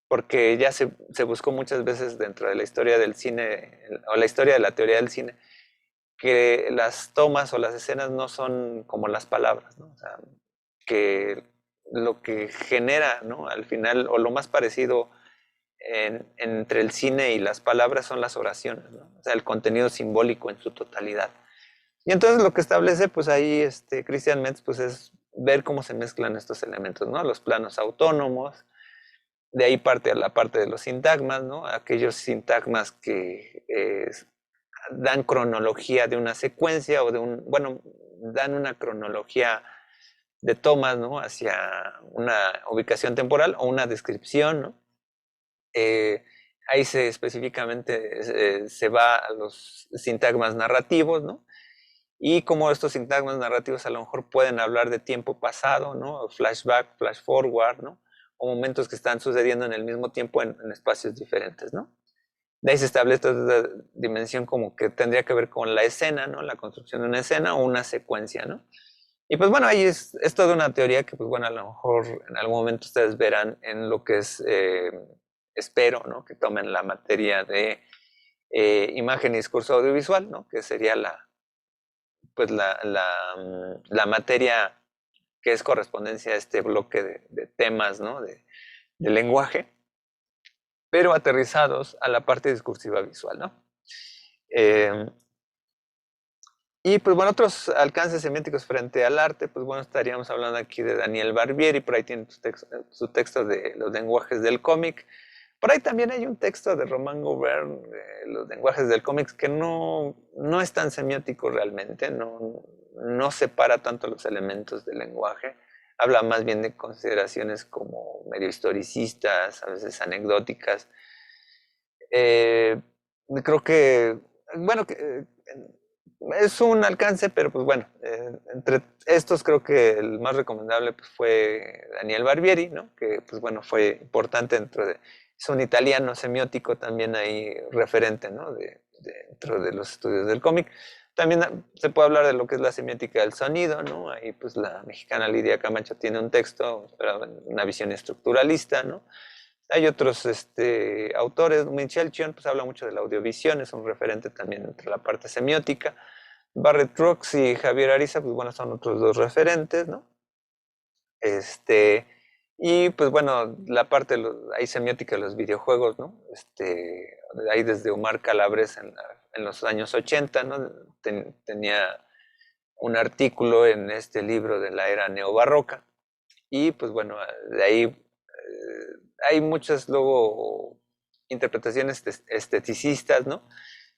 Porque ya se buscó muchas veces dentro de la historia del cine, o la historia de la teoría del cine, que las tomas o las escenas no son como las palabras, ¿no? O sea, que lo que genera, ¿no? Al final, o lo más parecido entre el cine y las palabras son las oraciones, ¿no? O sea, el contenido simbólico en su totalidad. Y entonces lo que establece, pues ahí, Christian Metz, pues es ver cómo se mezclan estos elementos, ¿no? Los planos autónomos, de ahí parte a la parte de los sintagmas, ¿no? Aquellos sintagmas que dan cronología de una secuencia o bueno, dan una cronología de tomas, ¿no? Hacia una ubicación temporal o una descripción, ¿no? Ahí específicamente se va a los sintagmas narrativos, ¿no? Y como estos sintagmas narrativos a lo mejor pueden hablar de tiempo pasado, ¿no? Flashback, flash forward, ¿no? O momentos que están sucediendo en el mismo tiempo en espacios diferentes, ¿no? De ahí se establece esta dimensión como que tendría que ver con la escena, ¿no? La construcción de una escena o una secuencia, ¿no? Y pues bueno, ahí es toda una teoría que pues bueno, a lo mejor en algún momento ustedes verán en lo que es, espero, ¿no? Que tomen la materia de imagen y discurso audiovisual, ¿no? Que sería pues la materia que es correspondencia a este bloque de temas, ¿no? De lenguaje, pero aterrizados a la parte discursiva visual, ¿no? Y pues bueno, otros alcances semióticos frente al arte, pues bueno, estaríamos hablando aquí de Daniel Barbieri, por ahí tiene su texto de los lenguajes del cómic. Por ahí también hay un texto de Romain Gauvain, los lenguajes del cómic, que no es tan semiótico realmente, no separa tanto los elementos del lenguaje, habla más bien de consideraciones como medio historicistas, a veces anecdóticas. Creo que, bueno, es un alcance, pero pues bueno, entre estos creo que el más recomendable pues, fue Daniel Barbieri, ¿no? Que pues bueno, fue importante es un italiano semiótico también ahí referente, ¿no? Dentro de los estudios del cómic. También se puede hablar de lo que es la semiótica del sonido, ¿no? Ahí pues la mexicana Lidia Camacho tiene un texto, una visión estructuralista, ¿no? Hay otros autores, Michel Chion pues habla mucho de la audiovisión, es un referente también entre la parte semiótica. Barrett Brooks y Javier Ariza, pues bueno, son otros dos referentes, ¿no? Y pues bueno, la parte hay semiótica de los videojuegos, ¿no? Ahí desde Omar Calabres en los años 80, ¿no? Tenía un artículo en este libro de la era neobarroca. Y pues bueno, de ahí hay muchas luego interpretaciones esteticistas, ¿no?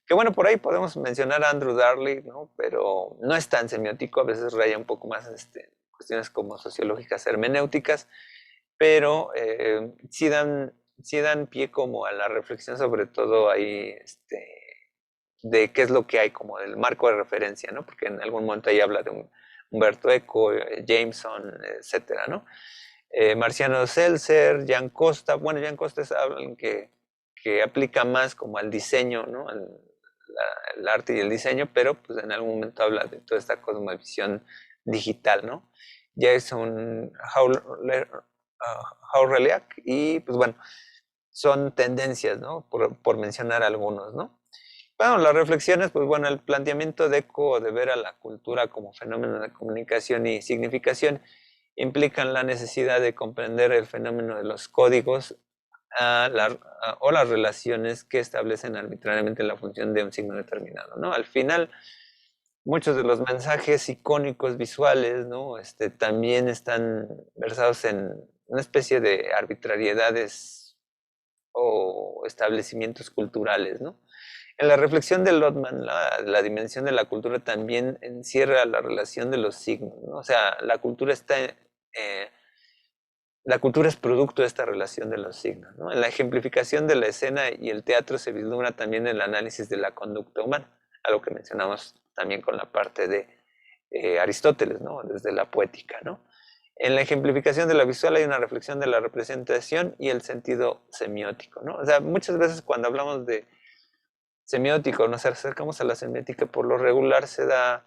Que bueno, por ahí podemos mencionar a Andrew Darley, ¿no? Pero no es tan semiótico, a veces raya un poco más cuestiones como sociológicas, hermenéuticas, pero sí dan pie como a la reflexión sobre todo ahí, de qué es lo que hay como del marco de referencia, ¿no? Porque en algún momento ahí habla de Humberto Eco, Jameson, etcétera, ¿no? Marciano Seltzer, Jan Costa. Bueno, Jan Costa es alguien que aplica más como al diseño, ¿no? El arte y el diseño, pero pues en algún momento habla de toda esta cosmovisión digital, ¿no? Ya es un Hauerliak y pues bueno, son tendencias, ¿no? Por mencionar algunos, ¿no? Bueno, las reflexiones, pues bueno, el planteamiento de Eco de ver a la cultura como fenómeno de comunicación y significación implican la necesidad de comprender el fenómeno de los códigos o las relaciones que establecen arbitrariamente la función de un signo determinado, ¿no? Al final, muchos de los mensajes icónicos visuales, ¿no? También están versados en una especie de arbitrariedades o establecimientos culturales, ¿no? En la reflexión de Lotman, la dimensión de la cultura también encierra la relación de los signos, ¿no? O sea, la cultura es producto de esta relación de los signos, ¿no? En la ejemplificación de la escena y el teatro se vislumbra también el análisis de la conducta humana, algo que mencionamos también con la parte de Aristóteles, ¿no? Desde la poética, ¿no? En la ejemplificación de la visual hay una reflexión de la representación y el sentido semiótico, ¿no? O sea, muchas veces cuando hablamos de semiótico, nos acercamos a la semiótica, por lo regular se da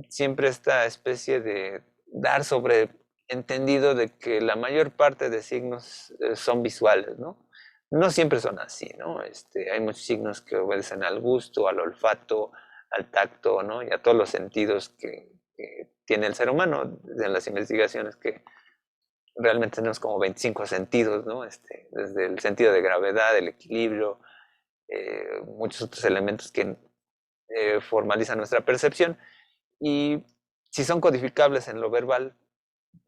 siempre esta especie de dar sobre entendido de que la mayor parte de signos son visuales, ¿no? No siempre son así, ¿no? Hay muchos signos que obedecen al gusto, al olfato, al tacto, ¿no? Y a todos los sentidos que tiene el ser humano. En las investigaciones que realmente tenemos como 25 sentidos, ¿no? Desde el sentido de gravedad, el equilibrio, muchos otros elementos que formalizan nuestra percepción. Y si son codificables en lo verbal,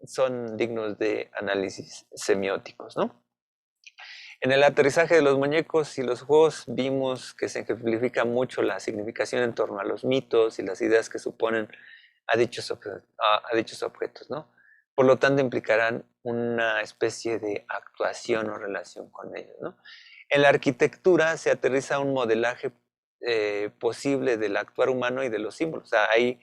son dignos de análisis semióticos, ¿no? En el aterrizaje de los muñecos y los juegos vimos que se ejemplifica mucho la significación en torno a los mitos y las ideas que suponen a dichos objetos, ¿no? Por lo tanto, implicarán una especie de actuación o relación con ellos, ¿no? En la arquitectura se aterriza un modelaje posible del actuar humano y de los símbolos. O sea, ahí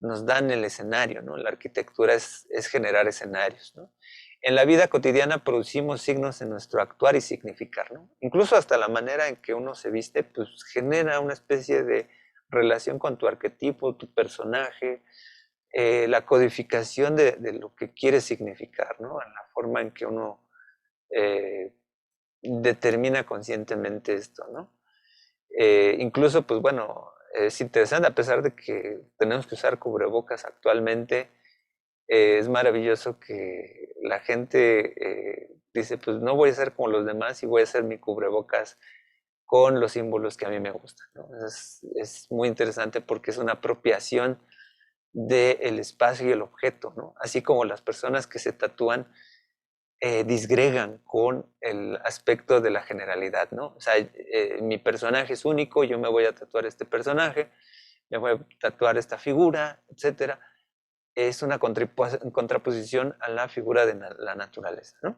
nos dan el escenario, ¿no? La arquitectura es generar escenarios, ¿no? En la vida cotidiana producimos signos en nuestro actuar y significar, ¿no? Incluso hasta la manera en que uno se viste, pues genera una especie de relación con tu arquetipo, tu personaje, la codificación de lo que quiere significar, ¿no? En la forma en que uno eh, determina conscientemente esto, ¿no? Incluso, pues bueno, es interesante, a pesar de que tenemos que usar cubrebocas actualmente, es maravilloso que la gente dice, pues no voy a ser como los demás y voy a hacer mi cubrebocas con los símbolos que a mí me gustan, ¿no? Es muy interesante porque es una apropiación del espacio y el objeto, ¿no? Así como las personas que se tatúan disgregan con el aspecto de la generalidad, ¿no? O sea, mi personaje es único, yo me voy a tatuar este personaje, me voy a tatuar esta figura, etcétera. Es una contraposición a la figura de la naturaleza, ¿no?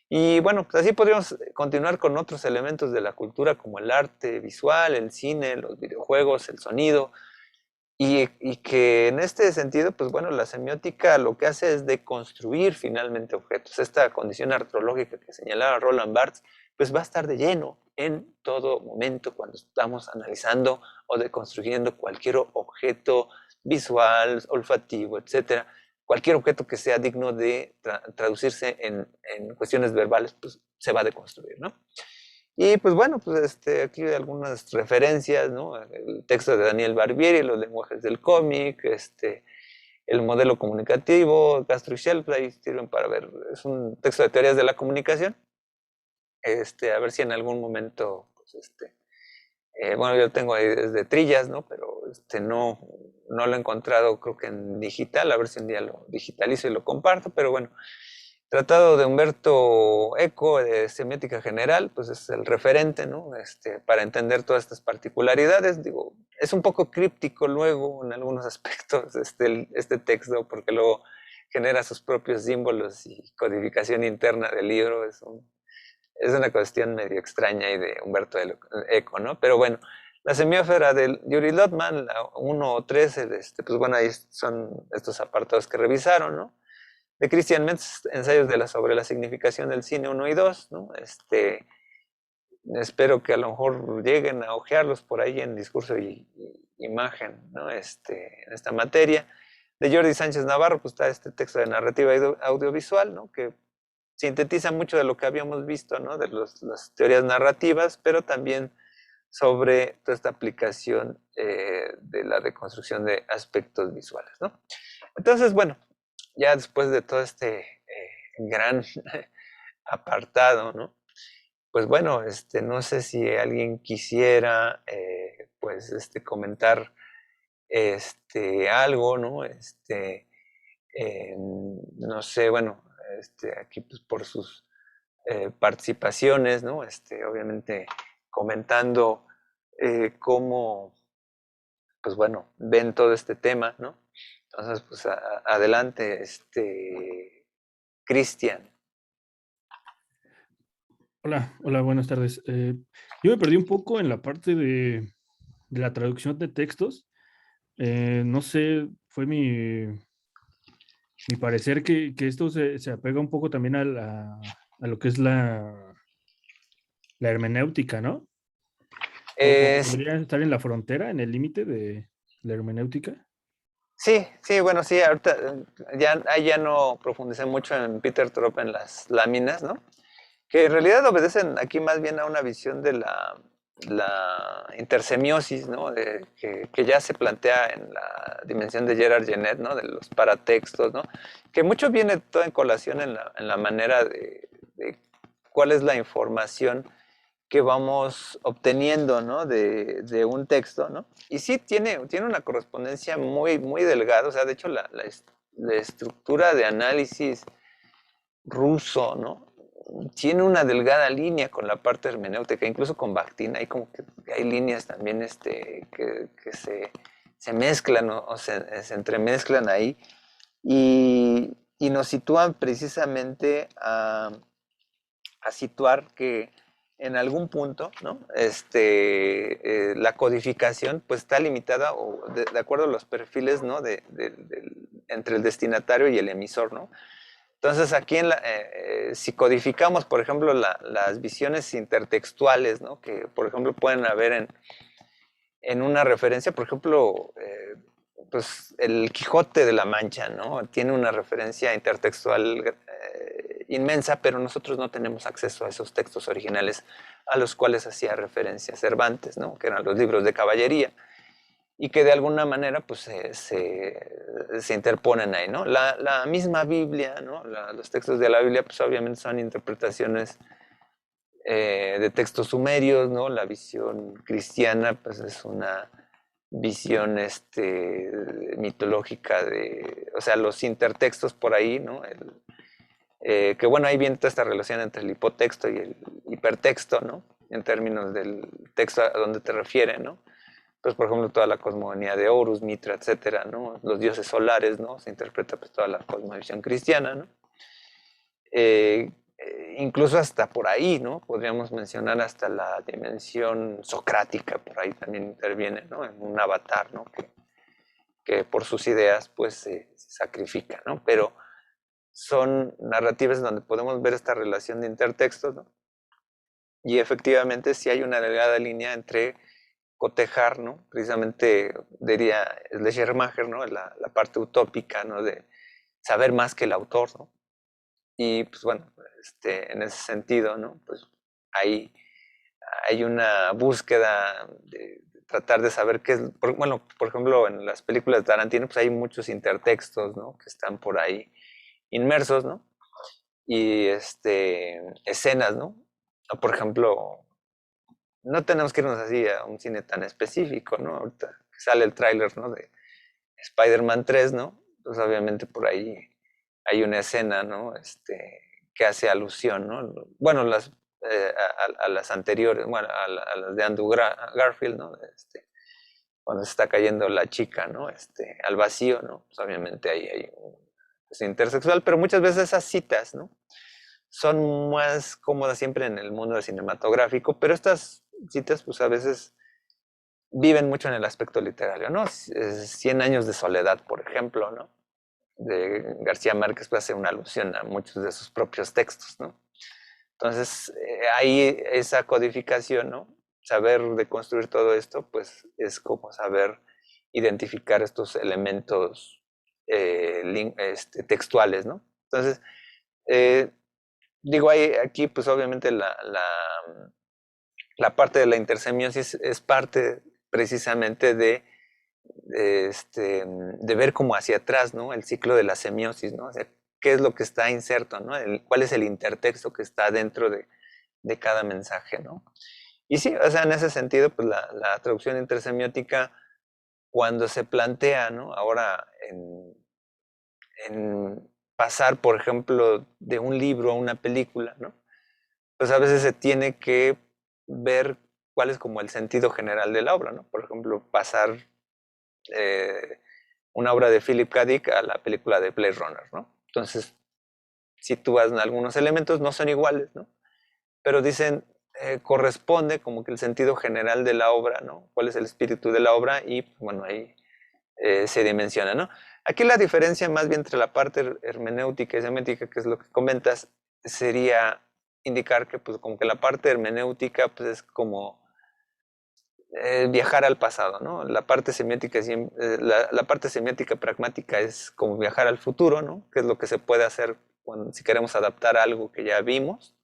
Y bueno, pues así podríamos continuar con otros elementos de la cultura como el arte visual, el cine, los videojuegos, el sonido, y que en este sentido, pues bueno, la semiótica lo que hace es deconstruir finalmente objetos. Esta condición artrológica que señalaba Roland Barthes, pues va a estar de lleno en todo momento cuando estamos analizando o deconstruyendo cualquier objeto visual, olfativo, etcétera. Cualquier objeto que sea digno de traducirse en cuestiones verbales, pues se va a deconstruir, ¿no? Y pues bueno, pues aquí hay algunas referencias, ¿no? El texto de Daniel Barbieri, los lenguajes del cómic, el modelo comunicativo, Castro y Shell, ahí sirven para ver, es un texto de teorías de la comunicación, a ver si en algún momento, pues bueno, yo lo tengo ahí desde Trillas, ¿no? Pero no lo he encontrado, creo que en digital, a ver si un día lo digitalizo y lo comparto, pero bueno, Tratado de Humberto Eco de Semiótica General, pues es el referente, ¿no? Para entender todas estas particularidades. Digo, es un poco críptico luego en algunos aspectos este texto, porque luego genera sus propios símbolos y codificación interna del libro. Es una cuestión medio extraña y de Humberto Eco, ¿no? Pero bueno, la semiósfera de Yuri Lotman, la 1 o 13, pues bueno, ahí son estos apartados que revisaron, ¿no? De Christian Metz, ensayos sobre la significación del cine 1 y 2, ¿no? Espero que a lo mejor lleguen a ojearlos por ahí en discurso y imagen, ¿no? En esta materia. De Jordi Sánchez Navarro, pues está este texto de narrativa audiovisual, ¿no? Que sintetiza mucho de lo que habíamos visto, ¿no? De las teorías narrativas, pero también sobre toda esta aplicación de la reconstrucción de aspectos visuales, ¿no? Entonces, bueno, ya después de todo este gran apartado, ¿no? Pues bueno, no sé si alguien quisiera, pues, comentar, algo, ¿no? No sé, bueno, aquí pues por sus participaciones, ¿no? Obviamente comentando cómo, pues bueno, ven todo este tema, ¿no? Entonces, pues adelante, Cristian. Hola, hola, buenas tardes. Yo me perdí un poco en la parte de la traducción de textos. No sé, fue mi parecer que esto se apega un poco también a lo que es la hermenéutica, ¿no? O Es, podría estar en la frontera, en el límite de la hermenéutica. sí, sí, bueno, sí, ahorita ahí ya no profundicé mucho en Peter Thorpe en las láminas, ¿no? Que en realidad obedecen aquí más bien a una visión de la intersemiosis, ¿no? Que ya se plantea en la dimensión de Gerard Genet, ¿no? De los paratextos, ¿no? Que mucho viene todo en colación en la manera de cuál es la información que vamos obteniendo, ¿no? De un texto, ¿no? Y sí tiene una correspondencia muy, muy delgada, o sea, de hecho la estructura de análisis ruso, ¿no? Tiene una delgada línea con la parte hermenéutica, incluso con Bakhtin, hay como que hay líneas también que se mezclan o se entremezclan ahí y nos sitúan precisamente a situar que en algún punto, ¿no? La codificación pues está limitada o de acuerdo a los perfiles, ¿no? Entre el destinatario y el emisor, ¿no? Entonces aquí si codificamos, por ejemplo, las visiones intertextuales, ¿no? Que por ejemplo pueden haber en una referencia, por ejemplo, pues el Quijote de la Mancha, ¿no? Tiene una referencia intertextual inmensa, pero nosotros no tenemos acceso a esos textos originales a los cuales hacía referencia Cervantes, ¿no? Que eran los libros de caballería y que de alguna manera pues se interponen ahí, ¿no? La misma Biblia, ¿no? Los textos de la Biblia pues obviamente son interpretaciones de textos sumerios, ¿no? La visión cristiana pues es una visión mitológica o sea, los intertextos por ahí, ¿no? Que bueno, ahí viene toda esta relación entre el hipotexto y el hipertexto, ¿no? En términos del texto a donde te refiere, ¿no? Pues por ejemplo toda la cosmogonía de Horus, Mitra, etcétera, ¿no? Los dioses solares, ¿no? Se interpreta pues toda la cosmovisión cristiana, ¿no? Incluso hasta por ahí, ¿no? Podríamos mencionar hasta la dimensión socrática, por ahí también interviene, ¿no? En un avatar, ¿no? Que por sus ideas pues se sacrifica, ¿no? Pero son narrativas donde podemos ver esta relación de intertextos, ¿no? Y efectivamente sí hay una delgada línea entre cotejar, ¿no? Precisamente diría Schleiermacher, ¿no? La parte utópica, ¿no? De saber más que el autor, ¿no? Y pues bueno, en ese sentido, ¿no? Pues hay, hay una búsqueda de tratar de saber qué es, bueno, por ejemplo, en las películas de Tarantino, pues hay muchos intertextos, ¿no? Que están por ahí inmersos, ¿no? Y escenas, ¿no? O por ejemplo, no tenemos que irnos así a un cine tan específico, ¿no? Ahorita que sale el tráiler, ¿no? De Spider-Man 3, ¿no? Pues obviamente por ahí hay una escena, ¿no? Que hace alusión, ¿no? Bueno, a las anteriores, bueno, a las de Andrew Garfield, ¿no? Cuando se está cayendo la chica, ¿no? Al vacío, ¿no? Pues obviamente ahí hay pues, intersexual, pero muchas veces esas citas, ¿no? Son más cómodas siempre en el mundo cinematográfico, pero estas citas, pues a veces viven mucho en el aspecto literario, ¿no? Cien años de soledad, por ejemplo, ¿no? De García Márquez pues, hace una alusión a muchos de sus propios textos, ¿no? Entonces, ahí esa codificación, ¿no? Saber deconstruir todo esto, pues es como saber identificar estos elementos textuales, ¿no? Entonces, eh, digo, aquí pues obviamente la parte de la intersemiosis es parte precisamente de ver como hacia atrás, ¿no? El ciclo de la semiosis, ¿no? O sea, qué es lo que está inserto, ¿no? Cuál es el intertexto que está dentro de cada mensaje, ¿no? Y sí, o sea, en ese sentido, pues la traducción intersemiótica, cuando se plantea, ¿no? Ahora en pasar, por ejemplo, de un libro a una película, ¿no? Pues a veces se tiene que ver cuál es como el sentido general de la obra, ¿no? Por ejemplo, pasar eh, una obra de Philip K. Dick a la película de Blade Runner, ¿no? Entonces, si tú vas en algunos elementos, no son iguales, ¿no? Pero dicen, corresponde como que el sentido general de la obra, ¿no? ¿Cuál es el espíritu de la obra? Y, bueno, ahí se dimensiona, ¿no? Aquí la diferencia más bien entre la parte hermenéutica y semética, que es lo que comentas, sería indicar que pues como que la parte hermenéutica pues es como viajar al pasado, ¿no? La parte semiótica, la parte semiótica pragmática es como viajar al futuro, ¿no? Que es lo que se puede hacer si queremos adaptar algo que ya vimos.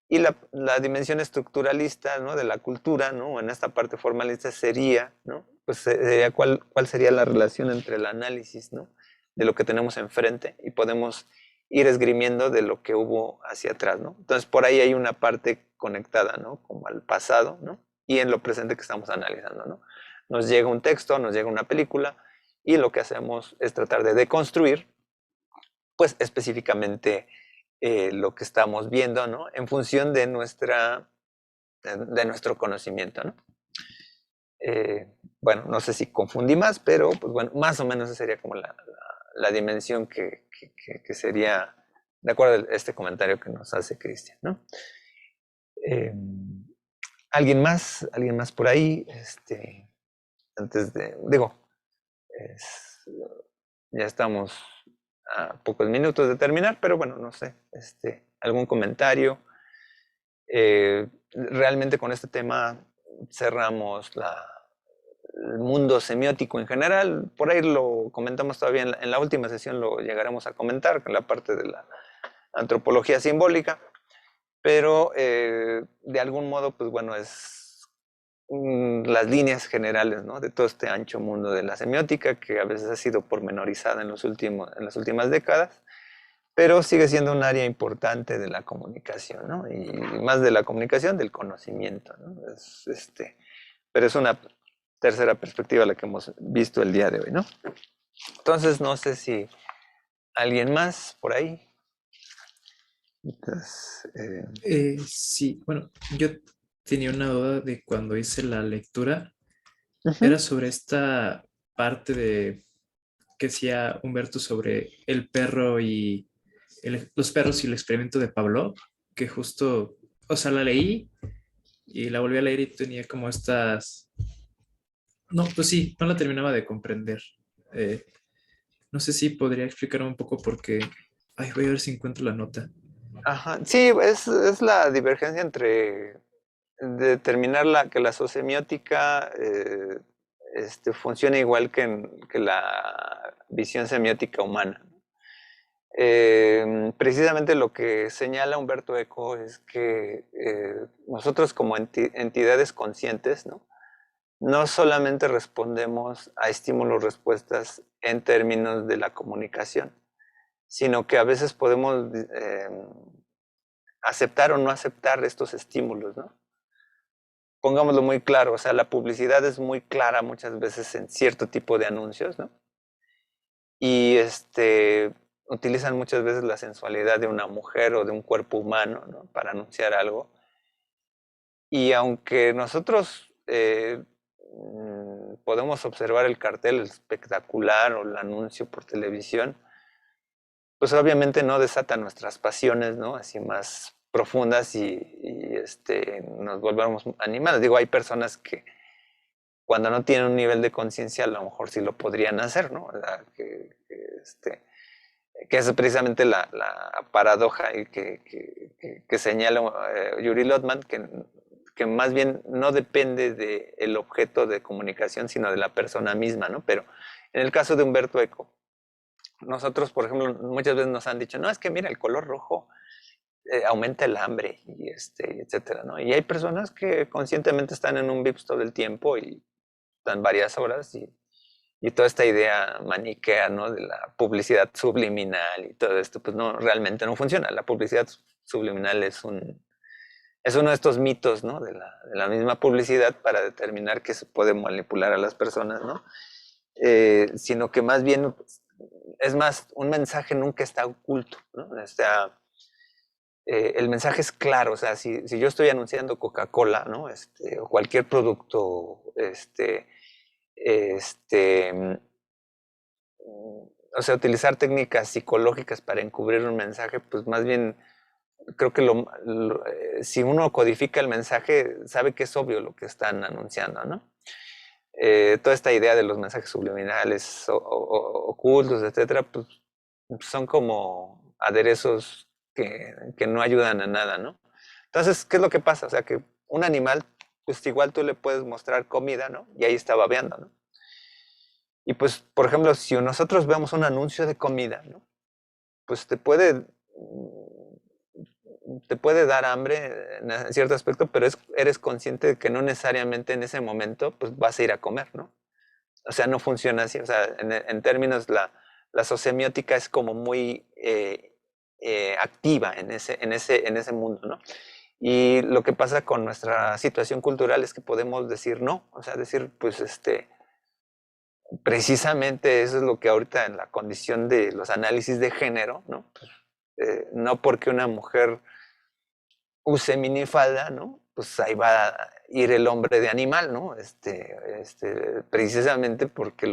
Y la dimensión estructuralista, ¿no? De la cultura, ¿no? En esta parte formalista sería, ¿no? Pues sería cuál sería la relación entre el análisis, ¿no? De lo que tenemos enfrente y podemos ir esgrimiendo de lo que hubo hacia atrás, ¿no? Entonces por ahí hay una parte conectada, ¿no? Como al pasado, ¿no? Y en lo presente que estamos analizando, ¿no? Nos llega un texto, nos llega una película y lo que hacemos es tratar de deconstruir, pues específicamente lo que estamos viendo, ¿no? En función de nuestro conocimiento, ¿no? Bueno, no sé si confundí más, pero pues bueno, más o menos esa sería como la dimensión que sería, de acuerdo a este comentario que nos hace Cristian, ¿no? Eh, ¿Alguien más? ¿Alguien más por ahí? Antes de, digo, es, ya estamos a pocos minutos de terminar, pero bueno, no sé, algún comentario. Realmente con este tema cerramos el mundo semiótico en general. Por ahí lo comentamos todavía en la última sesión, lo llegaremos a comentar con la parte de la antropología simbólica, pero de algún modo, pues bueno, es las líneas generales, ¿no? De todo este ancho mundo de la semiótica que a veces ha sido pormenorizada en las últimas décadas, pero sigue siendo un área importante de la comunicación, ¿no? Y más de la comunicación, del conocimiento, ¿no? Pero es una tercera perspectiva la que hemos visto el día de hoy, ¿no? Entonces, no sé si alguien más por ahí. Entonces, Sí, bueno, yo tenía una duda de cuando hice la lectura, ujú. era sobre esta parte de que decía Humberto sobre el perro y los perros y el experimento de Pablo, que justo, o sea, la leí y la volví a leer y tenía como estas... No, pues sí, no la terminaba de comprender. Eh, no sé si podría explicarme un poco porque... Ay, voy a ver si encuentro la nota. Ajá. Sí, es la divergencia entre determinar que la sociomiótica funciona igual que la visión semiótica humana. Precisamente lo que señala Humberto Eco es que nosotros como entidades conscientes, ¿no? No solamente respondemos a estímulos-respuestas en términos de la comunicación, sino que a veces podemos aceptar o no aceptar estos estímulos, ¿no? Pongámoslo muy claro, o sea, la publicidad es muy clara muchas veces en cierto tipo de anuncios, ¿no? Y utilizan muchas veces la sensualidad de una mujer o de un cuerpo humano, ¿no? Para anunciar algo. Y aunque nosotros podemos observar el cartel el espectacular o el anuncio por televisión, pues obviamente no desata nuestras pasiones, ¿no? Así más profundas y nos volvemos animados. Digo, hay personas que cuando no tienen un nivel de conciencia a lo mejor sí lo podrían hacer, ¿no? O sea, que es precisamente la paradoja y que señala Yuri Lotman, que más bien no depende del objeto de comunicación, sino de la persona misma, ¿no? Pero en el caso de Humberto Eco, nosotros, por ejemplo, muchas veces nos han dicho, no, es que mira, el color rojo aumenta el hambre y etcétera, ¿no? Y hay personas que conscientemente están en un VIPS todo el tiempo y están varias horas y toda esta idea maniquea, ¿no? De la publicidad subliminal y todo esto, pues no, realmente no funciona. La publicidad subliminal es uno de estos mitos, ¿no? De la misma publicidad para determinar que se puede manipular a las personas, ¿no? Sino que más bien, es más, un mensaje nunca está oculto, ¿no? O sea, el mensaje es claro, o sea, si yo estoy anunciando Coca-Cola, ¿no? O cualquier producto, o sea, utilizar técnicas psicológicas para encubrir un mensaje, pues más bien creo que si uno codifica el mensaje, sabe que es obvio lo que están anunciando, ¿no? Toda esta idea de los mensajes subliminales ocultos, etcétera, pues son como aderezos que no ayudan a nada, ¿no? Entonces, ¿qué es lo que pasa? O sea, que un animal, pues igual tú le puedes mostrar comida, ¿no? Y ahí está babeando, ¿no? Y pues, por ejemplo, si nosotros vemos un anuncio de comida, ¿no? Pues te puede dar hambre en cierto aspecto, pero eres consciente de que no necesariamente en ese momento pues vas a ir a comer, ¿no? O sea, no funciona así. O sea, en términos, la sociomiótica es como muy activa en ese mundo, ¿no? Y lo que pasa con nuestra situación cultural es que podemos decir no, o sea, decir, pues, precisamente eso es lo que ahorita en la condición de los análisis de género, ¿no? No porque una mujer use minifalda, ¿no? Pues ahí va a ir el hombre de animal, ¿no? Precisamente porque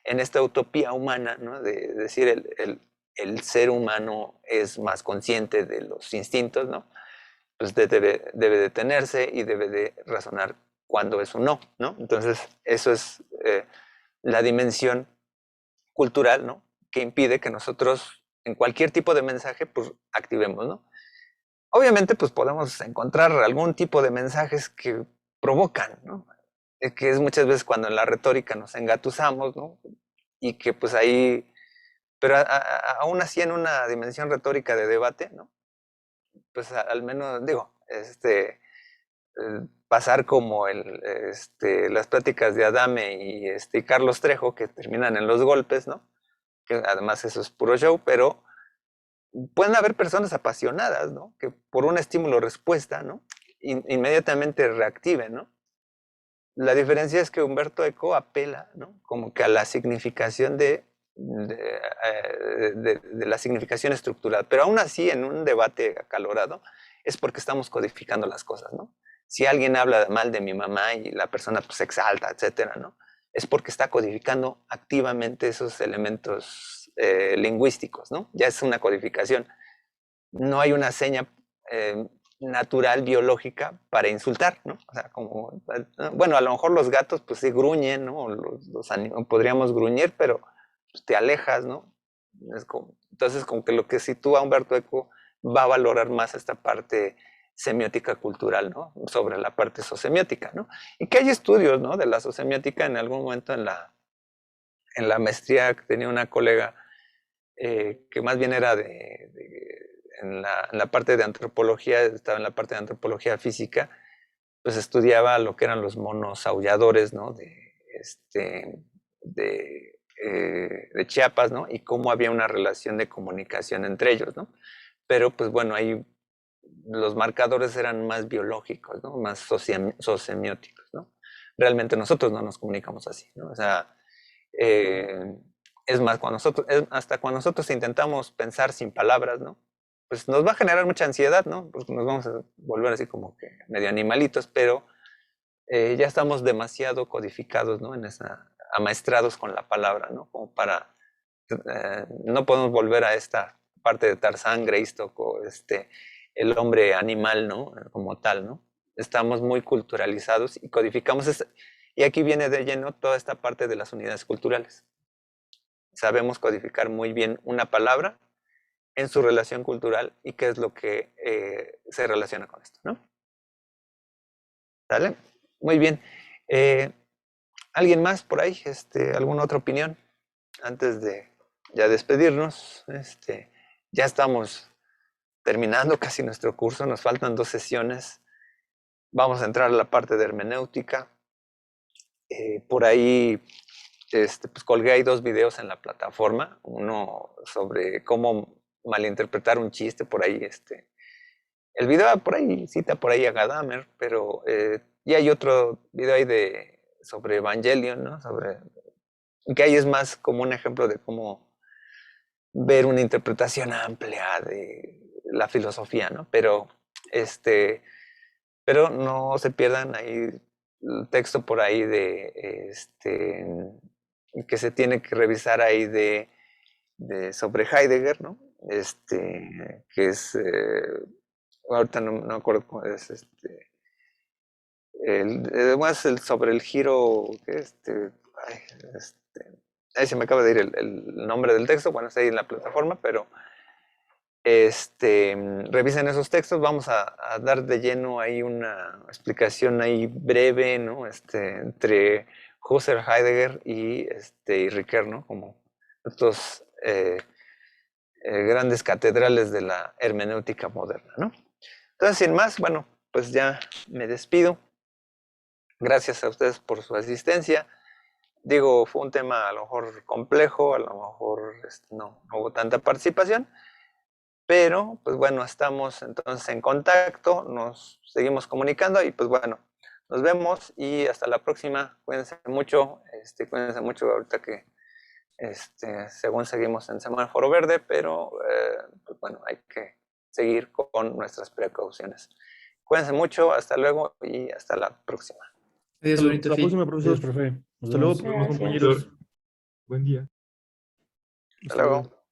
en esta utopía humana, ¿no? De decir el ser humano es más consciente de los instintos, ¿no? Pues debe detenerse y debe de razonar cuándo es un no, ¿no? Entonces, eso es la dimensión cultural, ¿no? Que impide que nosotros en cualquier tipo de mensaje, pues activemos, ¿no? Obviamente, pues podemos encontrar algún tipo de mensajes que provocan, ¿no? Que es muchas veces cuando en la retórica nos engatusamos, ¿no? Y que pues ahí, pero aún así en una dimensión retórica de debate, ¿no? Pues al menos, digo, pasar como las pláticas de Adame y Carlos Trejo, que terminan en los golpes, ¿no? Que además eso es puro show, pero pueden haber personas apasionadas, ¿no? Que por un estímulo-respuesta, ¿no? Inmediatamente reactiven, ¿no? La diferencia es que Humberto Eco apela, ¿no? Como que a la significación de la significación estructural. Pero aún así, en un debate acalorado, es porque estamos codificando las cosas, ¿no? Si alguien habla mal de mi mamá y la persona pues se exalta, etcétera, ¿no? Es porque está codificando activamente esos elementos lingüísticos, ¿no? Ya es una codificación. No hay una seña natural, biológica, para insultar, ¿no? O sea, como, bueno, a lo mejor los gatos, pues sí gruñen, ¿no? Podríamos gruñir, pero pues, te alejas, ¿no? Entonces, como que lo que sitúa Humberto Eco va a valorar más esta parte semiótica cultural, ¿no? Sobre la parte sociomiótica, ¿no? Y que hay estudios, ¿no? De la sociomiótica en algún momento en la maestría que tenía una colega que más bien era en la parte de antropología, estaba en la parte de antropología física, pues estudiaba lo que eran los monos aulladores, ¿no? De Chiapas, ¿no? Y cómo había una relación de comunicación entre ellos, ¿no? Pero pues bueno, ahí los marcadores eran más biológicos, ¿no? Más sociomióticos, ¿no? Realmente nosotros no nos comunicamos así, ¿no? O sea, es más, hasta cuando nosotros intentamos pensar sin palabras, ¿no? Pues nos va a generar mucha ansiedad, ¿no? Porque nos vamos a volver así como que medio animalitos, pero ya estamos demasiado codificados, ¿no? Amaestrados con la palabra, ¿no? Como para, no podemos volver a esta parte de Tarzán, Greystock o el hombre animal, ¿no? Como tal, ¿no? Estamos muy culturalizados y codificamos y aquí viene de lleno toda esta parte de las unidades culturales. Sabemos codificar muy bien una palabra en su relación cultural y qué es lo que se relaciona con esto, ¿no? ¿Sale? Muy bien. ¿Alguien más por ahí? ¿Alguna otra opinión? Antes de ya despedirnos, ya estamos terminando casi nuestro curso, nos faltan 2 sesiones. Vamos a entrar a la parte de hermenéutica. Por ahí pues colgué ahí 2 videos en la plataforma, uno sobre cómo malinterpretar un chiste, por ahí el video por ahí cita por ahí a Gadamer, pero y hay otro video ahí sobre Evangelion, ¿no? Que ahí es más como un ejemplo de cómo ver una interpretación amplia de la filosofía, ¿no? Pero no se pierdan ahí el texto por ahí que se tiene que revisar ahí sobre Heidegger, ¿no? Que es, ahorita no me acuerdo cómo es, además sobre el giro, ay, ahí se me acaba de ir el nombre del texto, bueno, está ahí en la plataforma, pero revisen esos textos, vamos a dar de lleno ahí una explicación ahí breve, ¿no? Entre Husserl, Heidegger y Ricoeur, ¿no? Como estos grandes catedrales de la hermenéutica moderna, ¿no? Entonces, sin más, bueno, pues ya me despido. Gracias a ustedes por su asistencia. Digo, fue un tema a lo mejor complejo, a lo mejor no hubo tanta participación, pero pues bueno, estamos entonces en contacto, nos seguimos comunicando y pues bueno, nos vemos y hasta la próxima. Cuídense mucho ahorita que según seguimos en semáforo verde, pero pues bueno, hay que seguir con nuestras precauciones. Cuídense mucho, hasta luego y hasta la próxima. Adiós, Hasta bonito la fin. próxima, profesor. Adiós. Hasta Nos luego, vemos, compañeros. Buen día. Hasta luego.